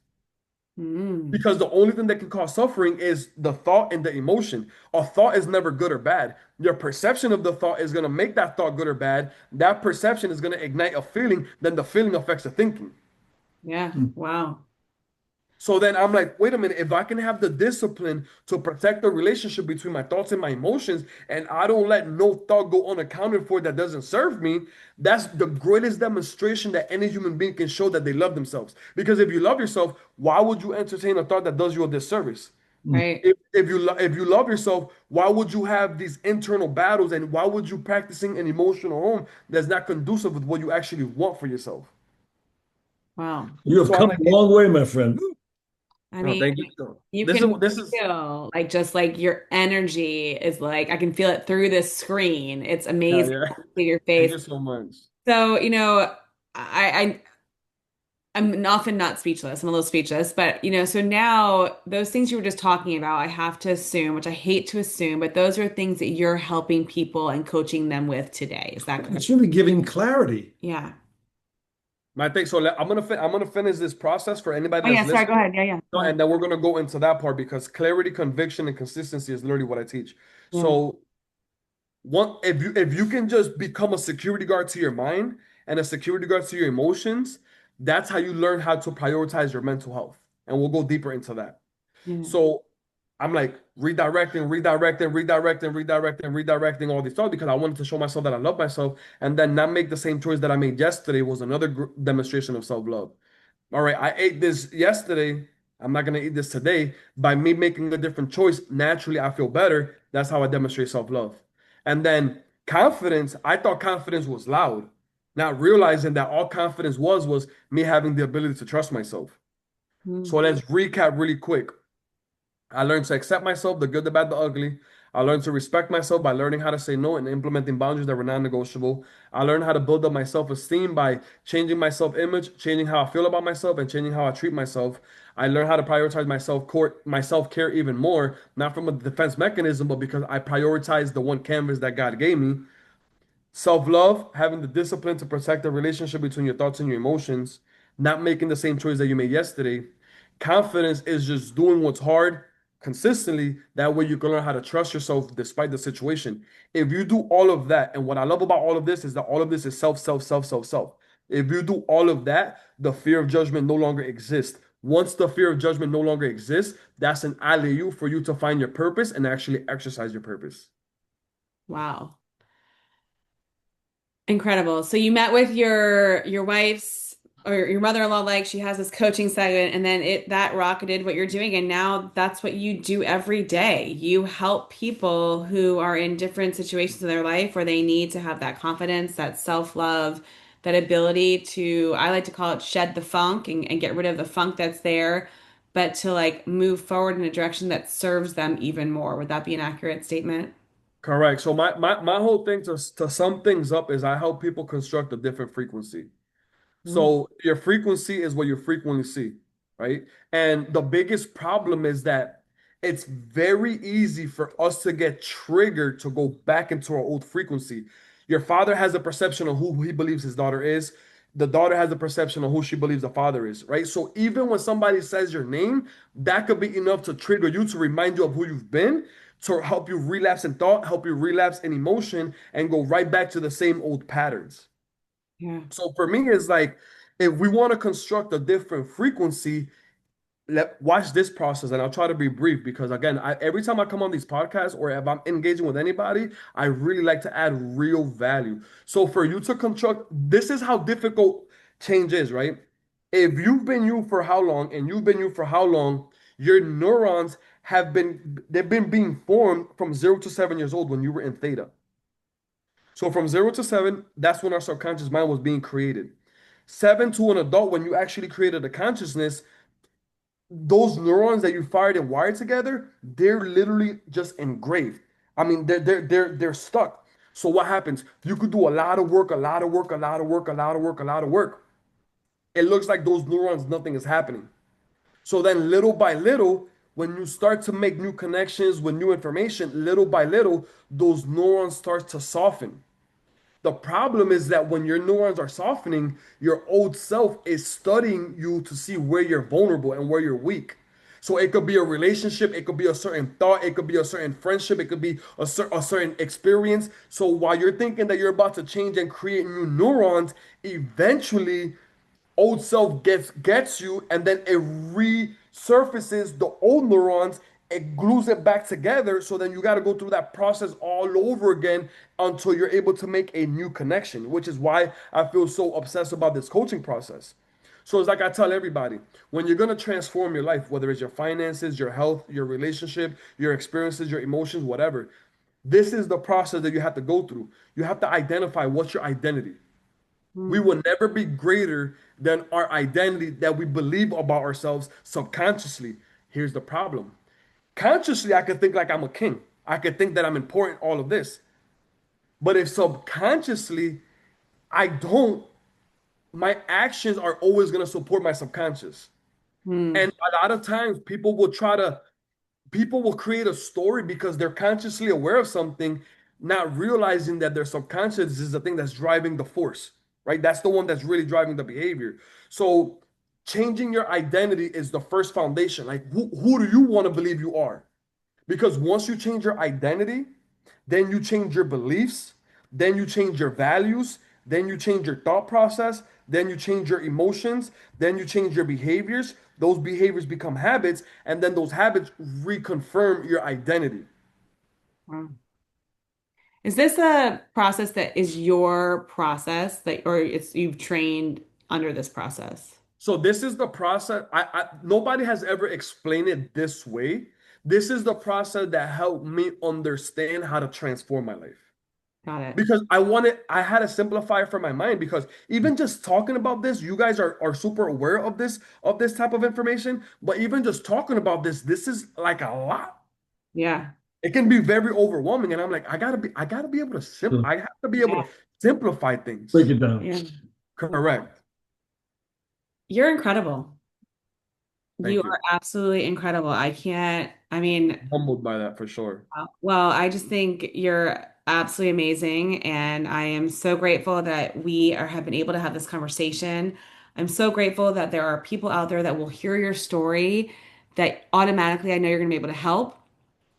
Speaker 1: Mm.
Speaker 3: Because the only thing that can cause suffering is the thought and the emotion. A thought is never good or bad. Your perception of the thought is going to make that thought good or bad. That perception is going to ignite a feeling, then the feeling affects the thinking.
Speaker 1: Yeah. Wow.
Speaker 3: So then I'm like, wait a minute, if I can have the discipline to protect the relationship between my thoughts and my emotions, and I don't let no thought go unaccounted for that doesn't serve me, that's the greatest demonstration that any human being can show that they love themselves. Because if you love yourself, why would you entertain a thought that does you a disservice?
Speaker 1: Right.
Speaker 3: If you love yourself, why would you have these internal battles and why would you practicing an emotional home that's not conducive with what you actually want for yourself?
Speaker 1: Wow.
Speaker 2: You have
Speaker 3: So I'm
Speaker 2: come a
Speaker 3: like,
Speaker 2: long way, my friend.
Speaker 1: I
Speaker 3: oh,
Speaker 1: mean,
Speaker 3: thank you.
Speaker 1: you
Speaker 3: This is
Speaker 1: can
Speaker 3: this is
Speaker 1: feel like just like your energy is like I can feel it through this screen. It's
Speaker 3: yeah,
Speaker 1: amazing
Speaker 3: yeah.
Speaker 1: to see your
Speaker 3: Thank
Speaker 1: face.
Speaker 3: you so much.
Speaker 1: So, I'm often not speechless. I'm a little speechless, but so now those things you were just talking about, I have to assume, which I hate to assume, but those are things that you're helping people and coaching them with today. Is that correct?
Speaker 2: It's really giving clarity.
Speaker 1: Yeah.
Speaker 3: My thing. So I'm gonna finish this process for anybody
Speaker 1: Oh yeah,
Speaker 3: that's
Speaker 1: sorry, go
Speaker 3: listening,
Speaker 1: ahead. Yeah, yeah. Go ahead.
Speaker 3: and then we're gonna go into that part because clarity, conviction, and consistency is literally what I teach.
Speaker 1: Yeah.
Speaker 3: So one, if you can just become a security guard to your mind and a security guard to your emotions, that's how you learn how to prioritize your mental health. And we'll go deeper into that.
Speaker 1: Yeah.
Speaker 3: So I'm like redirecting all these thoughts because I wanted to show myself that I love myself and then not make the same choice that I made yesterday was another demonstration of self-love. All right, I ate this yesterday. I'm not gonna eat this today. By me making a different choice, naturally I feel better. That's how I demonstrate self-love. And then confidence, I thought confidence was loud, not realizing that all confidence was me having the ability to trust myself. So
Speaker 1: Mm.
Speaker 3: let's recap really quick. I learned to accept myself, the good, the bad, the ugly. I learned to respect myself by learning how to say no and implementing boundaries that were non-negotiable. I learned how to build up my self-esteem by changing my self-image, changing how I feel about myself, and changing how I treat myself. I learned how to prioritize my self-care even more, not from a defense mechanism, but because I prioritize the one canvas that God gave me. Self-love, having the discipline to protect the relationship between your thoughts and your emotions, not making the same choice that you made yesterday. Confidence is just doing what's hard consistently. That way you can learn how to trust yourself despite the situation. If you do all of that, and what I love about all of this is that all of this is self, self, self, self, self. If you do all of that, the fear of judgment no longer exists. Once the fear of judgment no longer exists, that's an alley for you to find your purpose and actually exercise your purpose.
Speaker 1: Wow. Incredible. So you met with your wife's or your mother-in-law, like she has this coaching segment, and then it that rocketed what you're doing, and now that's what you do every day. You help people who are in different situations in their life where they need to have that confidence, that self-love, that ability to, I like to call it shed the funk and get rid of the funk that's there, but to like move forward in a direction that serves them even more. Would that be an accurate statement?
Speaker 3: Correct. So my whole thing to sum things up is I help people construct a different frequency.
Speaker 1: Mm.
Speaker 3: So your frequency is what you frequently see, right? And the biggest problem is that it's very easy for us to get triggered to go back into our old frequency. Your father has a perception of who he believes his daughter is. The daughter has a perception of who she believes the father is, right? So even when somebody says your name, that could be enough to trigger you to remind you of who you've been, to help you relapse in thought, help you relapse in emotion, and go right back to the same old patterns.
Speaker 1: Yeah.
Speaker 3: So for me, it's like if we want to construct a different frequency, let watch this process, and I'll try to be brief because again, every time I come on these podcasts or if I'm engaging with anybody, I really like to add real value. So for you to construct, this is how difficult change is, right? If you've been you for how long, and you've been you for how long, your neurons they've been being formed from 0 to 7 years old when you were in theta. So from 0 to 7, that's when our subconscious mind was being created. 7 to an adult, when you actually created a consciousness, those neurons that you fired and wired together, they're literally just engraved. I mean, they're stuck. So what happens? You could do a lot of work, a lot of work, a lot of work, a lot of work, a lot of work. It looks like those neurons, nothing is happening. So then little by little, when you start to make new connections with new information, little by little, those neurons start to soften. The problem is that when your neurons are softening, your old self is studying you to see where you're vulnerable and where you're weak. So it could be a relationship, it could be a certain thought, it could be a certain friendship, it could be a certain experience. So while you're thinking that you're about to change and create new neurons, eventually old self gets you, and then it resurfaces the old neurons. It glues it back together, so then you got to go through that process all over again until you're able to make a new connection, which is why I feel so obsessed about this coaching process. So it's like I tell everybody, when you're going to transform your life, whether it's your finances, your health, your relationship, your experiences, your emotions, whatever, this is the process that you have to go through. You have to identify what's your identity. We
Speaker 1: Mm.
Speaker 3: will never be greater than our identity that we believe about ourselves subconsciously. Here's the problem. Consciously, I could think like I'm a king. I could think that I'm important, all of this. But if subconsciously I don't, my actions are always going to support my subconscious.
Speaker 1: Mm.
Speaker 3: And a lot of times people will create a story because they're consciously aware of something, not realizing that their subconscious is the thing that's driving the force, right? That's the one that's really driving the behavior. So changing your identity is the first foundation. Like who do you want to believe you are? Because once you change your identity, then you change your beliefs, then you change your values, then you change your thought process, then you change your emotions, then you change your behaviors. Those behaviors become habits, and then those habits reconfirm your identity.
Speaker 1: Wow. Is this a process that is your process that, or it's you've trained under this process?
Speaker 3: So this is the process. Nobody has ever explained it this way. This is the process that helped me understand how to transform my life.
Speaker 1: Got it.
Speaker 3: Because I had to simplify it for my mind because even just talking about this, you guys are super aware of this type of information, but even just talking about this is like a lot.
Speaker 1: Yeah.
Speaker 3: It can be very overwhelming, and I'm like, I gotta be able to
Speaker 2: So
Speaker 3: I have to be able
Speaker 1: Yeah.
Speaker 3: to simplify
Speaker 2: break
Speaker 3: things.
Speaker 2: it down.
Speaker 1: Yeah.
Speaker 3: Correct.
Speaker 1: You're incredible. You
Speaker 3: Thank you.
Speaker 1: are absolutely incredible. I can't, I mean,
Speaker 3: Humbled by that for sure.
Speaker 1: well, I just think you're absolutely amazing. And I am so grateful that have been able to have this conversation. I'm so grateful that there are people out there that will hear your story that automatically I know you're going to be able to help.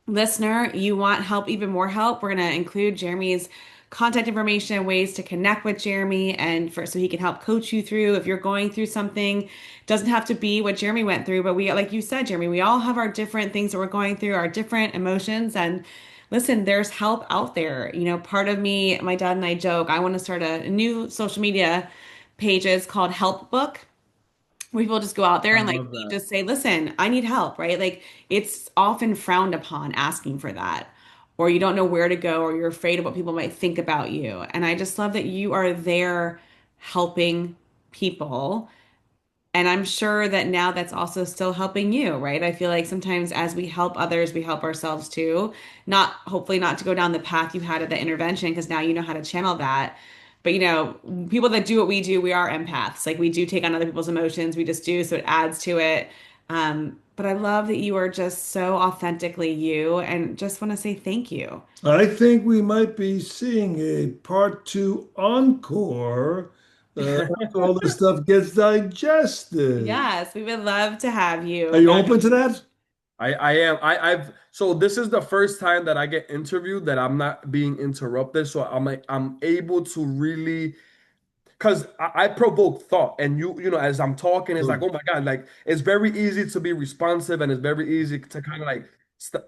Speaker 1: Listener, you want help, even more help, we're going to include Jeremy's contact information, ways to connect with Jeremy, and for so he can help coach you through if you're going through something. It doesn't have to be what Jeremy went through, but we, like you said, Jeremy, we all have our different things that we're going through, our different emotions, and listen, there's help out there. Part of me, my dad and I joke, I want to start a new social media pages called Help Book, where people just go out there
Speaker 3: I
Speaker 1: and like
Speaker 3: love that.
Speaker 1: just say, listen, I need help, right? Like it's often frowned upon asking for that, or you don't know where to go, or you're afraid of what people might think about you. And I just love that you are there helping people. And I'm sure that now that's also still helping you, right? I feel like sometimes as we help others, we help ourselves too. Not hopefully not to go down the path you had at the intervention, because now you know how to channel that. But people that do what we do, we are empaths. Like we do take on other people's emotions. We just do, so it adds to it. But I love that you are just so authentically you, and just want to say thank you.
Speaker 2: I think we might be seeing a part two encore after all this stuff gets digested.
Speaker 1: Yes, we would love to have
Speaker 2: Are
Speaker 1: you
Speaker 2: you
Speaker 1: back.
Speaker 2: open to that?
Speaker 3: I am. I've so this is the first time that I get interviewed that I'm not being interrupted. So I'm able to really because I provoke thought, and as I'm talking, it's like,
Speaker 2: Sure.
Speaker 3: oh my God, like it's very easy to be responsive, and it's very easy to kind of like,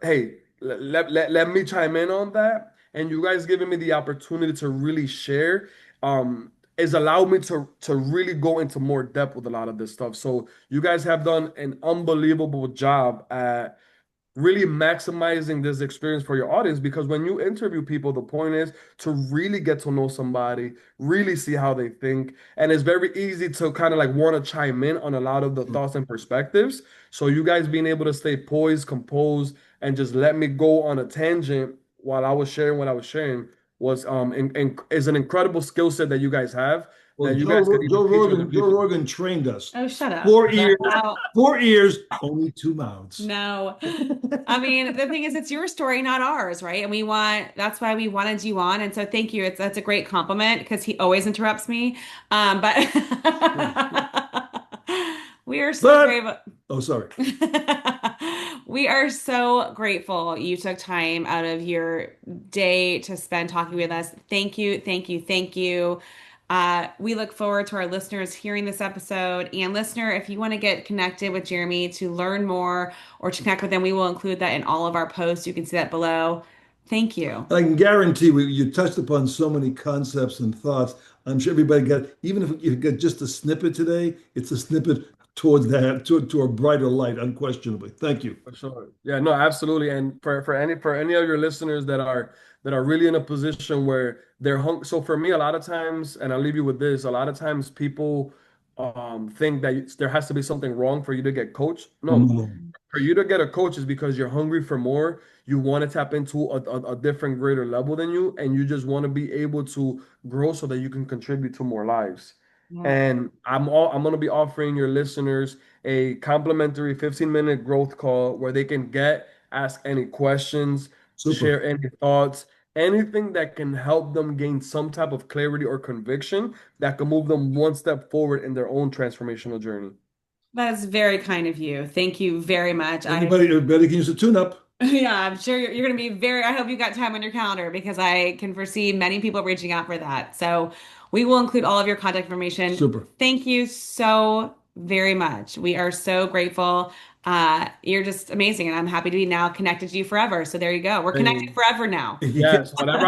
Speaker 3: hey, let me chime in on that, and you guys giving me the opportunity to really share, is allowed me to really go into more depth with a lot of this stuff. So you guys have done an unbelievable job at really maximizing this experience for your audience because when you interview people, the point is to really get to know somebody, really see how they think. And it's very easy to kind of like want to chime in on a lot of the
Speaker 2: Sure.
Speaker 3: thoughts and perspectives. So you guys being able to stay poised, composed, and just let me go on a tangent while I was sharing what I was sharing was is an incredible skill set that you guys have
Speaker 2: Well,
Speaker 3: that you guys could even teach other
Speaker 2: Joe
Speaker 3: people.
Speaker 2: Rogan trained us.
Speaker 1: Oh, shut up.
Speaker 2: Four ears,
Speaker 1: No.
Speaker 2: four ears, only two mouths.
Speaker 1: No. I mean, the thing is, it's your story, not ours, right? And that's why we wanted you on. And so thank you. That's a great compliment because he always interrupts me. But we are so
Speaker 2: But,
Speaker 1: grateful.
Speaker 2: oh, sorry.
Speaker 1: We are so grateful you took time out of your day to spend talking with us. Thank you, thank you, thank you. We look forward to our listeners hearing this episode. And listener, if you want to get connected with Jeremy to learn more or to connect with him, we will include that in all of our posts. You can see that below. Thank you.
Speaker 2: I can guarantee you touched upon so many concepts and thoughts. I'm sure everybody got, even if you get just a snippet today, it's a snippet towards that, to a brighter light, unquestionably. Thank you.
Speaker 3: For sure. Yeah, no, absolutely. And for any of your listeners that are really in a position where they're hung. So for me, a lot of times, and I'll leave you with this, a lot of times people think that there has to be something wrong for you to get coached. No,
Speaker 2: No.
Speaker 3: for you to get a coach is because you're hungry for more. You want to tap into a different greater level than you, and you just want to be able to grow so that you can contribute to more lives.
Speaker 1: Yeah.
Speaker 3: And I'm going to be offering your listeners a complimentary 15-minute growth call where they can ask any questions,
Speaker 2: Super.
Speaker 3: share any thoughts, anything that can help them gain some type of clarity or conviction that can move them one step forward in their own transformational journey.
Speaker 1: That is very kind of you. Thank you very much.
Speaker 2: Everybody can use a tune-up.
Speaker 1: Yeah, I'm sure you're going to be I hope you got time on your calendar because I can foresee many people reaching out for that. So we will include all of your contact information.
Speaker 2: Super.
Speaker 1: Thank you so very much. We are so grateful. You're just amazing, and I'm happy to be now connected to you forever. So there you go. We're connected
Speaker 3: And
Speaker 1: forever now.
Speaker 3: yes, whatever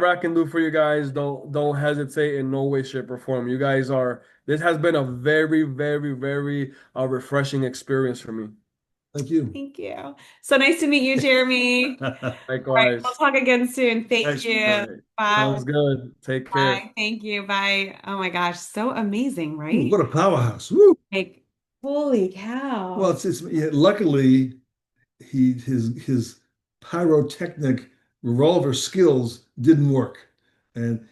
Speaker 3: I can do for you guys, don't hesitate in no way, shape, or form. You guys are this has been a very, very, very refreshing experience for me.
Speaker 2: Thank you.
Speaker 1: Thank you. So nice to meet you, Jeremy. All right, we'll
Speaker 3: Likewise.
Speaker 1: talk again soon. Thank
Speaker 2: Thanks.
Speaker 3: All
Speaker 1: you.
Speaker 3: right.
Speaker 1: Bye.
Speaker 3: Sounds good. Take care.
Speaker 1: Bye. Thank you. Bye. Oh my gosh, so amazing,
Speaker 2: Ooh,
Speaker 1: right?
Speaker 2: what a powerhouse. Woo.
Speaker 1: Like, holy
Speaker 2: Well,
Speaker 1: cow.
Speaker 2: yeah, luckily his pyrotechnic revolver skills didn't work, and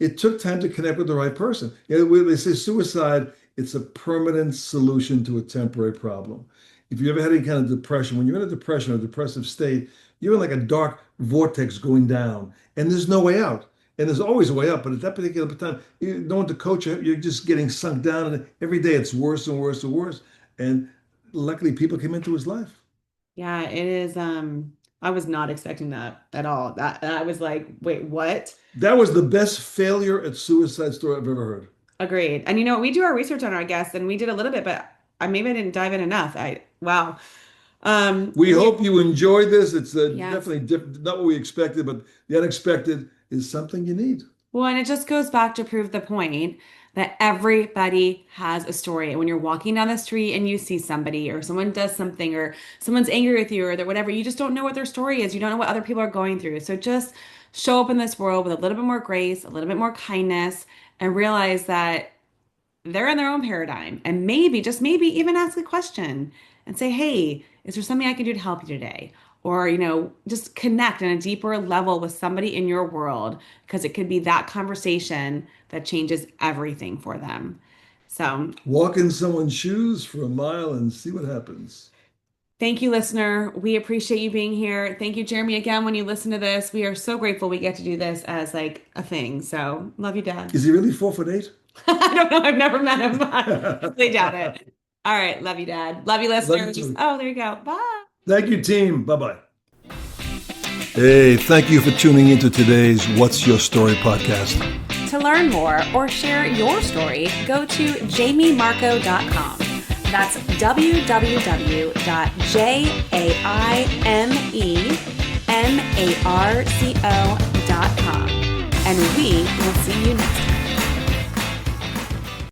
Speaker 2: it took time to connect with the right person. They say suicide, it's a permanent solution to a temporary problem. If you ever had any kind of depression, when you're in a depression or depressive state, you're in like a dark vortex going down, and there's no way out. And there's always a way up, but at that particular time, you don't want to coach you. You're just getting sunk down, and every day it's worse and worse and worse. And luckily, people came into his life.
Speaker 1: Yeah, it is. I was not expecting that at all. That I was like, wait, what?
Speaker 2: That was the best failure at suicide story I've ever heard.
Speaker 1: Agreed. And we do our research on our guests, and we did a little bit, but maybe I didn't dive in enough. Wow.
Speaker 2: We hope you enjoyed this. It's
Speaker 1: Yes.
Speaker 2: definitely not what we expected, but the unexpected is something you need.
Speaker 1: Well, and it just goes back to prove the point that everybody has a story. And when you're walking down the street and you see somebody or someone does something or someone's angry with you or they're whatever, you just don't know what their story is. You don't know what other people are going through. So just show up in this world with a little bit more grace, a little bit more kindness, and realize that they're in their own paradigm. And maybe, just maybe, even ask a question and say, hey, is there something I can do to help you today? Or, just connect on a deeper level with somebody in your world because it could be that conversation that changes everything for them. So,
Speaker 2: Walk in someone's shoes for a mile and see what happens.
Speaker 1: thank you, listener. We appreciate you being here. Thank you, Jeremy, again, when you listen to this. We are so grateful we get to do this as like a thing. So, love you, Dad.
Speaker 2: Is he really 4'8"?
Speaker 1: I don't know. I've never met him. I really doubt it. All right. Love you, Dad. Love you,
Speaker 2: Love you
Speaker 1: listeners.
Speaker 2: too.
Speaker 1: Oh, there you go. Bye.
Speaker 2: Thank you, team. Bye-bye. Hey, thank you for tuning into today's What's Your Story podcast.
Speaker 1: To learn more or share your story, go to jamiemarco.com. That's www.jamiemarco.com. And we will see you next time.